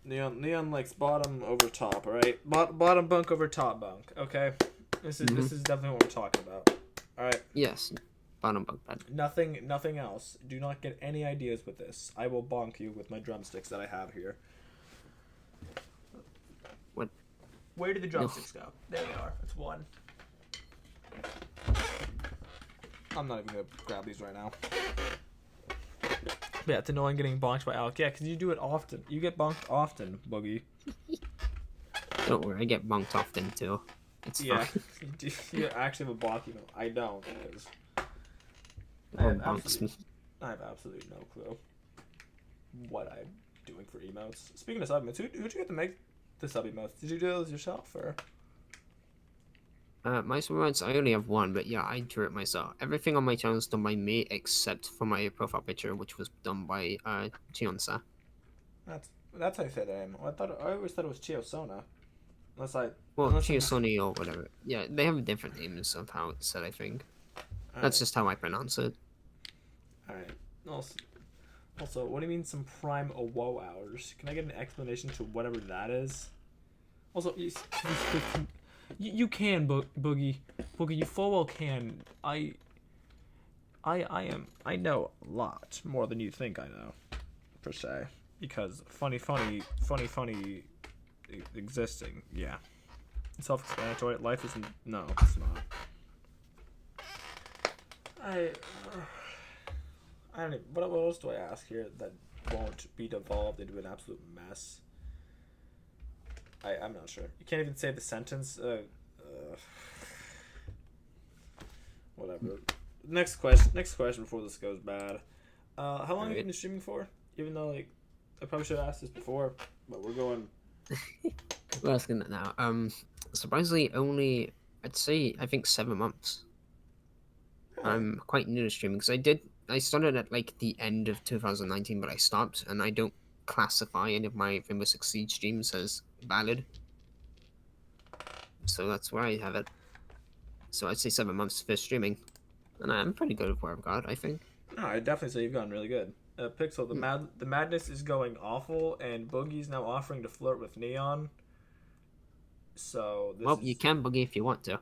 Neon likes bottom over top. All right, bottom bunk over top bunk. Okay, this is definitely what we're talking about. All right. Yes. Bottom bunk bed. Nothing else. Do not get any ideas with this. I will bonk you with my drumsticks that I have here. What? Where did the drumsticks go? There they are. That's one. I'm not even gonna grab these right now. Yeah, it's annoying getting bonked by Alec. Yeah, because you do it often. You get bonked often, Boogie. Don't worry, I get bonked often too. It's Yeah, fine. you actually have a bonk. I don't. Because Or bonks me. I have absolutely no clue what I'm doing for emotes. Speaking of sub emotes, who'd you get to make the sub emotes? Did you do those yourself or? My surrounds, I only have one, but yeah, I drew it myself. Everything on my channel is done by me, except for my profile picture, which was done by Chionsa. That's how you say that. I always thought it was Chiosona. Well, unless I'm- Chiosoni or whatever. Yeah, they have different names of how it's said, I think. That's just how I pronounce it. Alright. Also, what do you mean some prime woe hours? Can I get an explanation to whatever that is? Also, you can, Boogie. Boogie, you full well can. I know a lot more than you think I know, per se. Because funny existing, yeah. Self-explanatory. Life isn't. No, it's not. I don't even, what else do I ask here that won't be devolved into an absolute mess? I'm not sure. You can't even say the sentence. Whatever. Next question before this goes bad. How long have you been streaming for? Even though I probably should have asked this before, but we're going. We're asking that now. Surprisingly, only I think 7 months. I'm quite new to streaming because I started at the end of 2019, but I stopped, and I don't classify any of my Rainbow Six Siege streams as valid. So that's where I have it. So I'd say 7 months for streaming, and I'm pretty good at where I've got, I think. No, I definitely say you've gotten really good. Pixel, the madness is going awful, and Boogie's now offering to flirt with Neon. So You can boogie if you want to.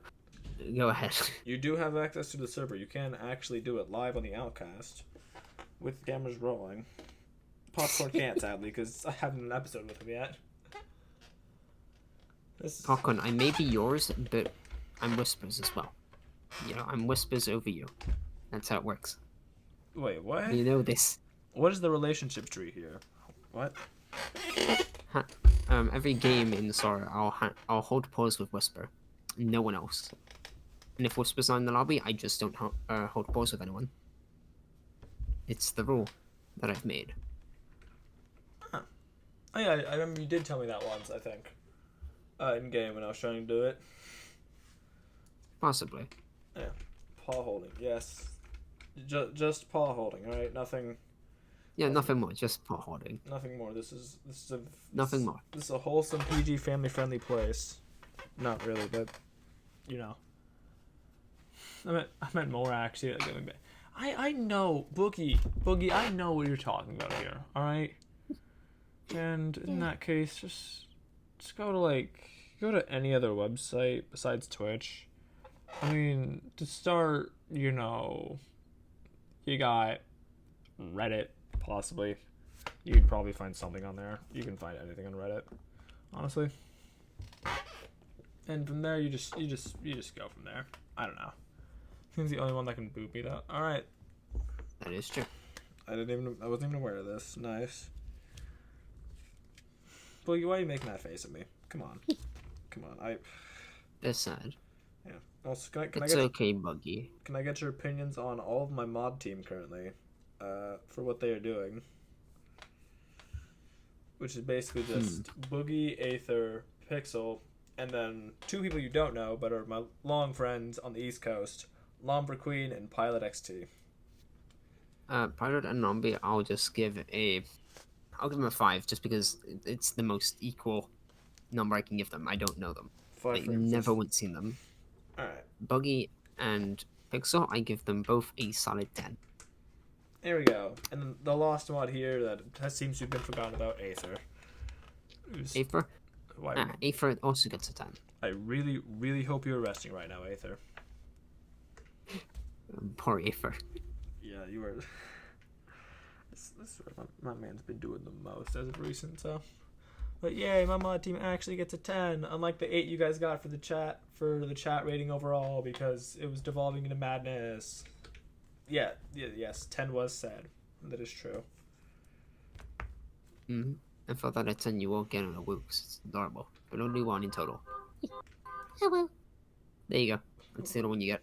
Go ahead. You do have access to the server. You can actually do it live on the Alkcast with cameras rolling. Popcorn can't, sadly, because I haven't an episode with him yet. Popcorn, I may be yours, but I'm Whispers as well. I'm Whispers over you. That's how it works. Wait, what? You know this. What is the relationship tree here? What? Every game in Sora, I'll hold pause with Whisper. No one else. And if Whisper's not in the lobby, I just don't hold pause with anyone. It's the rule that I've made. Huh. Oh, yeah, I remember you did tell me that once, I think. In game when I was trying to do it. Possibly. Yeah. Paw holding, yes. Just paw holding, alright? Nothing... Yeah, nothing more, just paw holding. Nothing more. This is Nothing more. This is a wholesome, PG, family-friendly place. Not really, but you know. I meant more actually. Like, I know Boogie. I know what you're talking about here. All right. And in that case, just go to any other website besides Twitch. I mean, to start, you know, you got Reddit. Possibly, you'd probably find something on there. You can find anything on Reddit, honestly. And from there, you just go from there. I don't know. He's the only one that can boot me though. All right. That is true. I wasn't even aware of this. Nice. Boogie, why are you making that face at me? Come on. That's sad. Yeah. Also, It's okay, Buggy. Can I get your opinions on all of my mod team currently? For what they are doing, which is basically just Boogie, Aether, Pixel, and then two people you don't know but are my long friends on the East Coast, Lombra Queen and Pilot XT. Pilot and Nombi, I'll give them a 5 just because it's the most equal number I can give them. I don't know them. I never once seen them. Alright. Buggy and Pixel, I give them both a solid 10. There we go. And then the last mod here that seems to have been forgotten about, Aether. Aether? Aether also gets a 10. I really, really hope you're resting right now, Aether. Poor Aether. Yeah, you were... This is what my man's been doing the most as of recent, so... But yay, my mod team actually gets a 10, unlike the 8 you guys got for the chat rating overall, because it was devolving into madness. Yes, 10 was sad. That is true. Mm-hmm. And for that 10 you won't get on a woo, because it's adorable. But only 1 in total. Hello. There you go. That's the other one you get.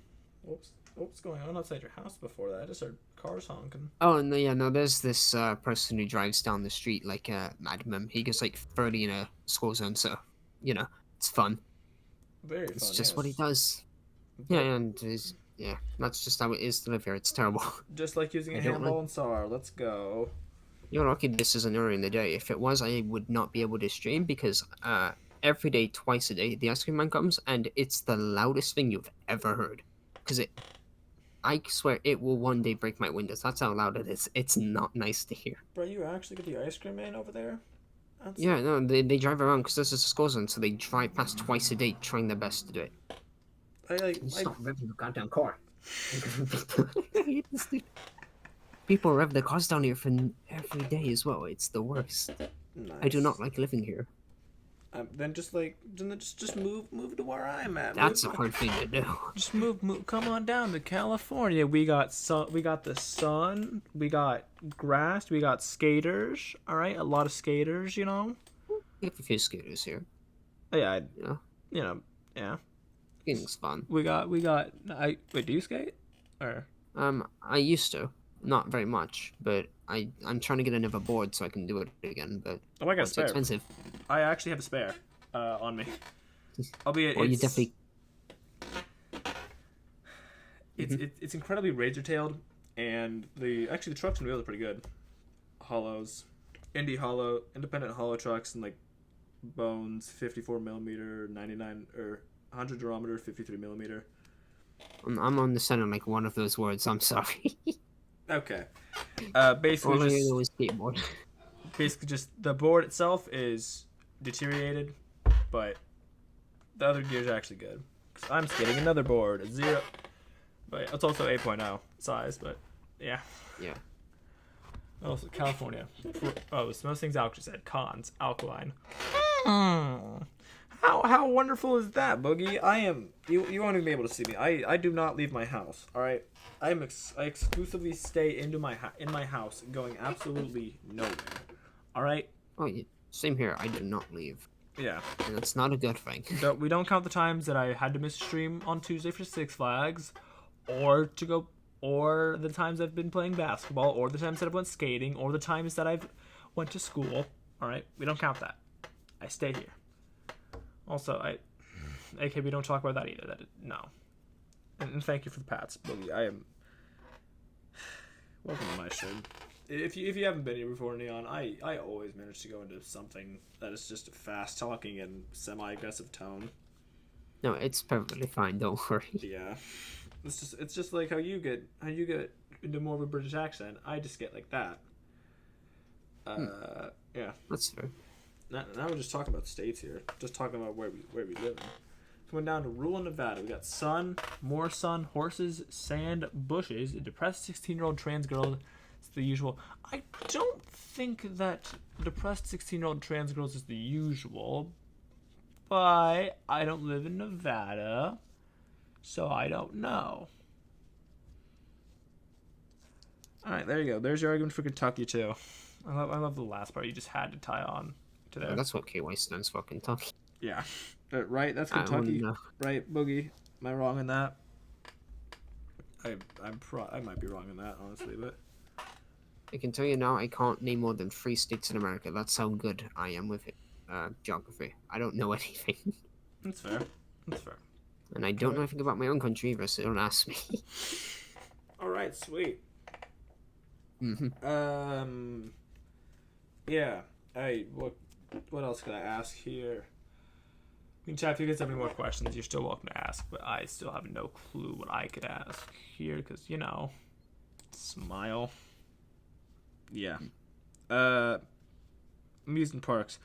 What's going on outside your house before that? I just heard cars honking. Oh, no, there's this person who drives down the street like a madman. He gets like 30 in a school zone, so, you know, it's fun. Very fun, It's just what he does. Yeah, and that's just how it is to live here. It's terrible. Just like using a handball and SAR. Let's go. You're lucky this isn't early in the day. If it was, I would not be able to stream because every day, twice a day, the ice cream man comes and it's the loudest thing you've ever heard. Because I swear it will one day break my windows. That's how loud it is. It's not nice to hear. Bro, you actually get the ice cream man over there? Yeah, no, they drive around because this is a school zone, so they drive past twice a day trying their best to do it. Stop revving the goddamn car. People rev their cars down here for every day as well. It's the worst. Nice. I do not like living here. Then just move to where I'm at. That's a hard thing to do. Just move. Come on down to California. We got the sun. We got grass. We got skaters. All right, a lot of skaters. You know. We have a few skaters here. Yeah. Yeah. Skating's fun. We got. Wait, do you skate? Or. I used to. Not very much, but I'm trying to get another board so I can do it again. But I got a spare. It's expensive. I actually have a spare on me. Albeit well, you definitely. It's incredibly razor-tailed, and the trucks and wheels are pretty good. Hollows, independent hollow trucks, and like Bones 54 millimeter, 99 or 100 durometer, 53 millimeter. I'm on the center like one of those words. I'm sorry. Okay. Basically just the board itself is deteriorated, but the other gears are actually good. Cause I'm getting another board, a 0, but it's also 8.0 size. But yeah. Yeah. Also California. Most things Alk said. Cons, alkaline. How wonderful is that, Boogie? You won't even be able to see me. I do not leave my house. All right. I exclusively stay in my house, going absolutely nowhere. All right. Oh, yeah. Same here. I do not leave. Yeah. and that's not a good thing. We don't count the times that I had to miss a stream on Tuesday for Six Flags, or to go, or the times I've been playing basketball, or the times that I've went skating, or the times that I've went to school. All right, we don't count that. I stay here. Also, AK, we don't talk about that either. No. And thank you for the pats, Boogie. I am. Welcome to my stream. If you haven't been here before, Neon, I always manage to go into something that is just fast talking and semi-aggressive tone. No, it's perfectly fine. Don't worry. Yeah, it's just like how you get into more of a British accent. I just get like that. Yeah. That's fair. Now we're just talking about states here. Just talking about where we live in. Coming down to rural Nevada, we got sun, more sun, horses, sand, bushes, a depressed 16-year-old trans girl. It's the usual. I don't think that depressed 16-year-old trans girls is the usual, but I don't live in Nevada, so I don't know. All right, there you go. There's your argument for Kentucky too. I love the last part you just had to tie on to there. That's what KY stands for, Kentucky. Yeah. Right, that's Kentucky. Right, Boogie? Am I wrong in that? I might be wrong in that, honestly, but... I can tell you now, I can't name more than 3 states in America. That's how good I am with it. Geography. I don't know anything. That's fair. That's fair. And I don't know anything about my own country either, so don't ask me. Alright, sweet. Mm-hmm. Yeah. Hey, what else could I ask here? I mean, chat, if you guys have any more questions, you're still welcome to ask, but I still have no clue what I could ask here, because, smile. Yeah. Amusement parks.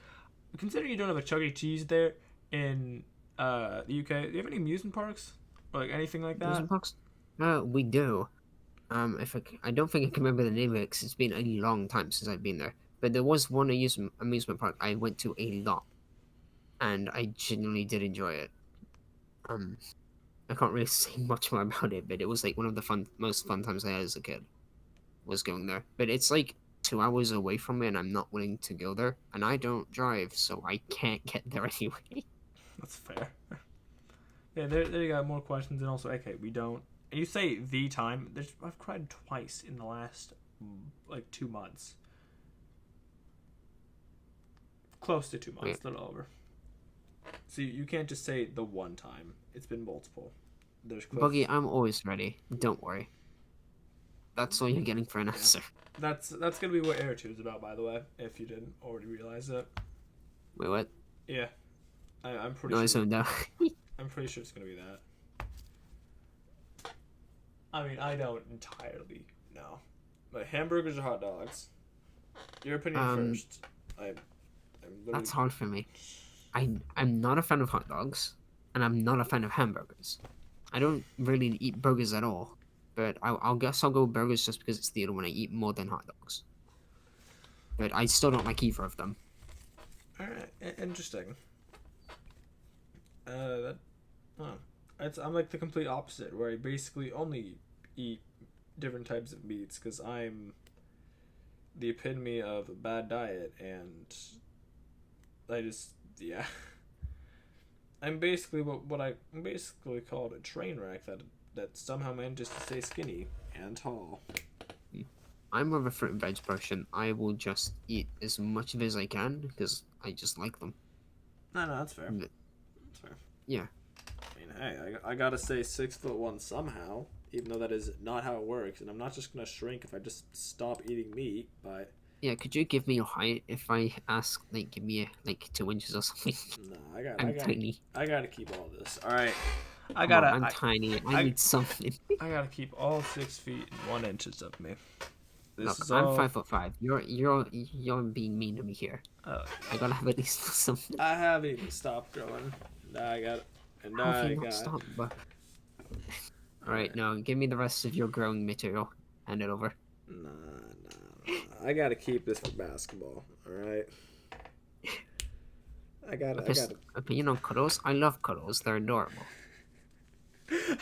Considering you don't have a Chuck E. Cheese there in the UK, do you have any amusement parks? Or like anything like that? Amusement parks? We do. I don't think I can remember the name of it because it's been a long time since I've been there. But there was one amusement park I went to a lot, and I genuinely did enjoy it. I can't really say much more about it, but it was like one of the most fun times I had as a kid, was going there. But it's like 2 hours away from me, and I'm not willing to go there, and I don't drive, so I can't get there anyway. That's fair. Yeah, there you got more questions, and also, okay, we don't. And you say the time. I've cried twice in the last 2 months. Close to 2 months, a little over. So you can't just say the one time. It's been multiple. Buggy, I'm always ready. Don't worry. That's all you're getting for an answer. That's gonna be what Air 2 is about, by the way, if you didn't already realize it. Wait, what? Yeah. I'm pretty sure. No, I zoned out. I'm pretty sure it's gonna be that. I mean, I don't entirely know. But hamburgers or hot dogs? Your opinion first. That's hard for me. I'm not a fan of hot dogs, and I'm not a fan of hamburgers. I don't really eat burgers at all, but I'll guess I'll go burgers just because it's the other one I eat more than hot dogs. But I still don't like either of them. Alright, interesting. I'm like the complete opposite, where I basically only eat different types of meats because I'm the epitome of a bad diet, and I'm basically what I'm basically called a train wreck that somehow manages to stay skinny and tall. I'm more of a fruit and veg person. I will just eat as much of it as I can because I just like them. No, that's fair. That's fair. Yeah. I mean, hey, I gotta stay 6'1" somehow, even though that is not how it works, and I'm not just gonna shrink if I just stop eating meat, but... Yeah, could you give me your height if I ask, give me, 2 inches or something? No, I'm tiny. I gotta keep all this. Alright. I'm tiny. I need something. I gotta keep all 6 feet and 1 inches of me. Look, I'm 5'5". You're being mean to me here. I gotta have at least something. I haven't even stopped growing. I got it. And I got stop, but... Alright, now give me the rest of your growing material. Hand it over. Nah. I gotta keep this for basketball. Alright. I gotta. Opinion on cuddles? I love cuddles. They're adorable.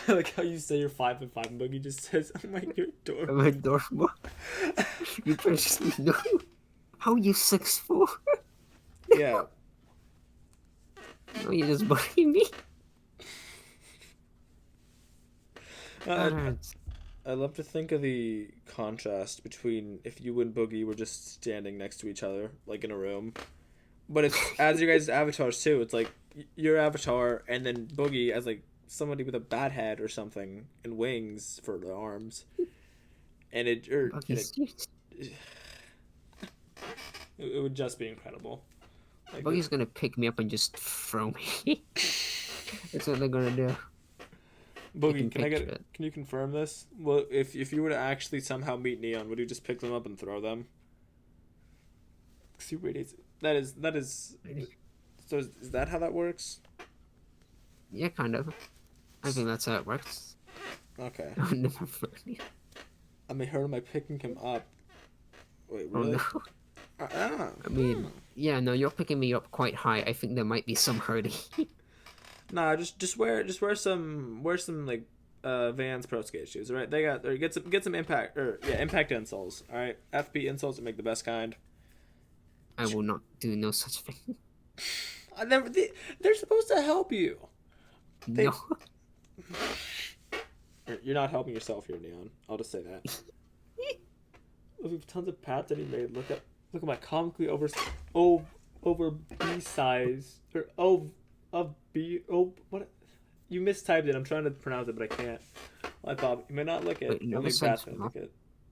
I like how you say you're 5'5", Boogie just says, "Oh my, you're adorable." I'm adorable. You precious me. No. How are you 6'4"? Yeah. No, you just bully me. That Uh, hurts. I love to think of the contrast between if you and Boogie were just standing next to each other, like in a room. But it's as your guys' avatars too. It's like your avatar and then Boogie as like somebody with a bat head or something and wings for the arms. And Buggy's it would just be incredible. Like Buggy's gonna pick me up and just throw me. That's what they're gonna do. I Boogie, can picture it. can you confirm this? Well, if you were to actually somehow meet Neon, would you just pick them up and throw them? 'Cause he radiates. That is. So is that how that works? Yeah, kind of. I think that's how it works. Okay. I've never thrown you. I may hurt him by picking him up. Wait, Oh really? no. Ah. I mean, yeah, no, you're picking me up quite high. I think there might be some hurting. Nah, just wear some like Vans Pro Skate shoes. All right, they got or get some impact impact insoles. All right, FP insoles to make the best kind. I will not do no such thing. They're supposed to help you. They- No. You're not helping yourself here, Neon. I'll just say that. We have tons of pats that he made. Look at my comically over B size or of B what you mistyped it. I'm trying to pronounce it, but I can't. Well, I thought you may not look at. Wait, no, Only besides Brad's gonna look at.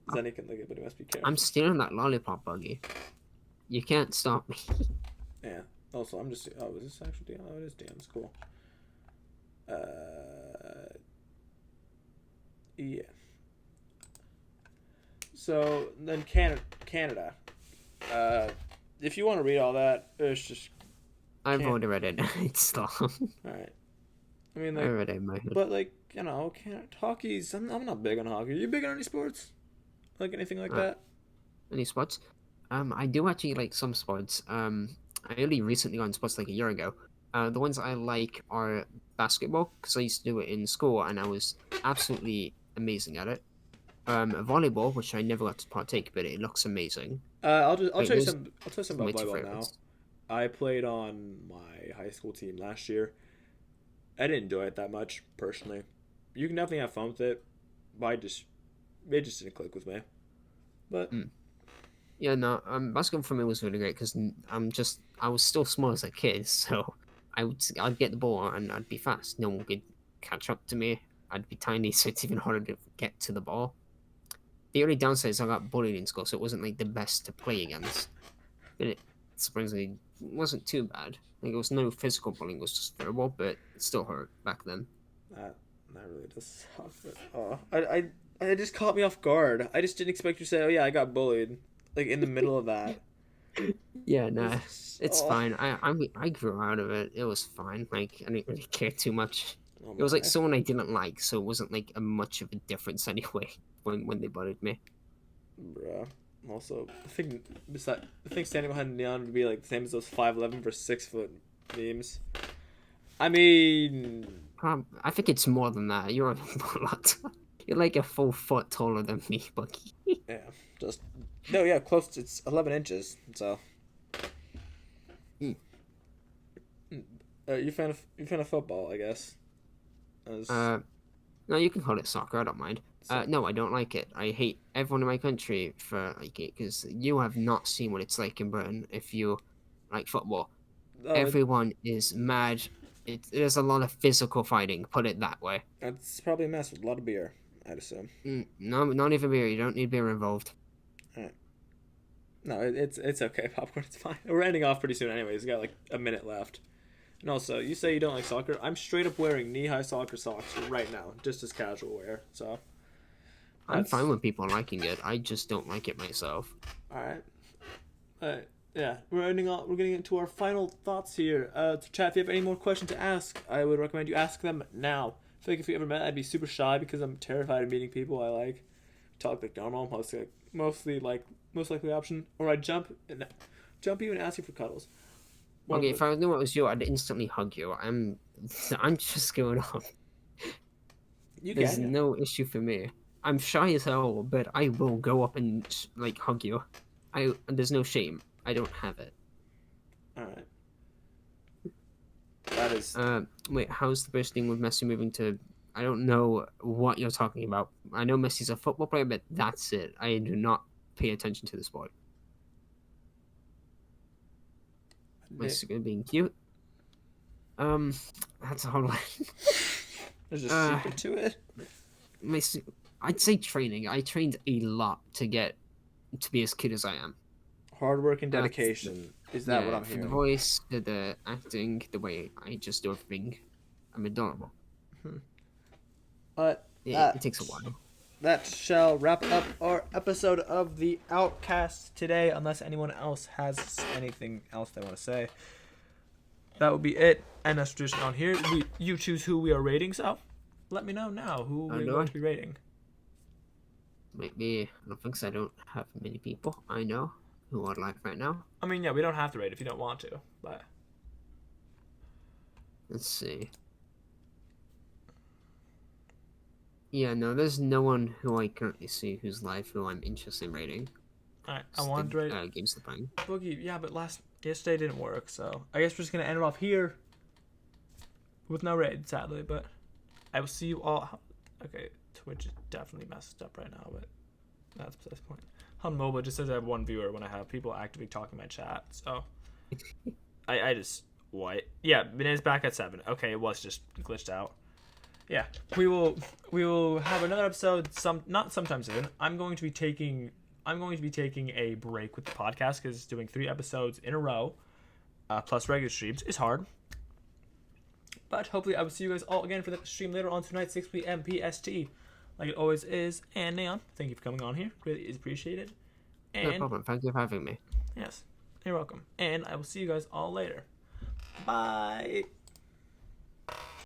Zenny can look at, but he must be careful. I'm stealing that lollipop, Buggy. You can't stop me. Yeah. Also, I'm just. Oh, is this actually Dion? Oh, it is Dion. It's cool. Yeah. So then Canada. If you want to read all that, it's just I've Can't- already read it. It's long. all right. I mean, I like, read it in my head. but like hockey's. I'm not big on hockey. Are you big on any sports? Like anything like that? Any sports? I do actually like some sports. I only recently got into sports like a year ago. The ones I like are basketball because I used to do it in school and I was absolutely amazing at it. Volleyball, which I never got to partake, but it looks amazing. I'll Wait, tell you those some are my about two volleyball now. favorites. I played on my high school team last year. I didn't enjoy it that much personally. You can definitely have fun with it, but it just didn't click with me. But Yeah, no, basketball for me was really great because I was still small as a kid, so I'd get the ball and I'd be fast. No one could catch up to me. I'd be tiny, so it's even harder to get to the ball. The only downside is I got bullied in school, so it wasn't like the best to play against. But it surprisingly wasn't too bad. Like it was no physical bullying, it was just verbal, but it still hurt back then. that really does suck. But, I just caught me off guard. I just didn't expect you to say, "Oh yeah, I got bullied," like in the middle of that. Yeah, no, it's Oh. fine. I grew out of it. It was fine. Like I didn't really care too much. Oh It was like my. someone I didn't like, so it wasn't like a much of a difference anyway when they bullied me. Bruh. Also, I think standing behind Neon would be like the same as those 5'11" for 6 foot memes. I mean, I think it's more than that. You're a lot. You're like a full foot taller than me, Bucky. yeah, just no, yeah, close. It's 11 inches. So, Mm. you fan of football, I guess. As, No, you can call it soccer. I don't mind. No, I don't like it. I hate everyone in my country for like it because you have not seen what it's like in Britain if you like football. oh, Everyone is mad. There's a lot of physical fighting. Put it that way. it's probably a mess with a lot of beer, I'd assume. No, not even beer. You don't need beer involved. No, it's okay, popcorn. It's fine. We're ending off pretty soon, anyways. We got like a minute left. And also, you say you don't like soccer. I'm straight up wearing knee-high soccer socks right now, just as casual wear. So, I'm fine with people liking it. I just don't like it myself. all right. Yeah, we're ending off. We're getting into our final thoughts here. Chat, if you have any more questions to ask, I would recommend you ask them now. I feel like if we ever met, I'd be super shy because I'm terrified of meeting people I like. Talk like normal, most likely option, or I'd jump you and ask you for cuddles. Okay, if I knew it was you, I'd instantly hug you. I'm just going on. There's no issue for me. I'm shy as hell, but I will go up and like hug you. There's no shame. I don't have it. All right. That is. Wait, how's the bursting with Messi moving to? I don't know what you're talking about. I know Messi's a football player, but that's it. I do not pay attention to the sport. Messi being cute. That's a hard one. There's a secret to it. Messi, I'd say training. I trained a lot to get to be as cute as I am. Hard work and dedication. Is that what I'm For hearing? the voice, the acting, the way I just do everything, I'm adorable. But it takes a while. That shall wrap up our episode of the Alkcast today, unless anyone else has anything else they want to say. That will be it. And that's tradition on here. You choose who we are rating, so let me know now who we're going to be rating. Maybe, I don't think so. I don't have many people I know who I'd like right now. I mean, yeah, we don't have to rate if you don't want to, but... Let's see. Yeah, no, there's no one who I currently see who's live who I'm interested in rating. Alright, I wanted to rate... Games to playing. Boogie, yeah, but yesterday didn't work, so... I guess we're just going to end it off here with no raid, sadly, but... I will see you all... Okay, Twitch is definitely messed up right now, but... That's besides the point. On mobile, it just says I have one viewer when I have people actively talking in my chat, so... I just... What? Yeah, Benay's back at 7. Okay, it was just glitched out. Yeah, we will have another episode not sometime soon. I'm going to be taking a break with the podcast because doing 3 episodes in a row plus regular streams is hard. But hopefully I will see you guys all again for the stream later on tonight, 6 p.m. PST, like it always is. And Neon, thank you for coming on here. Really is appreciated. And, no problem. Thank you for having me. Yes, you're welcome. And I will see you guys all later. Bye.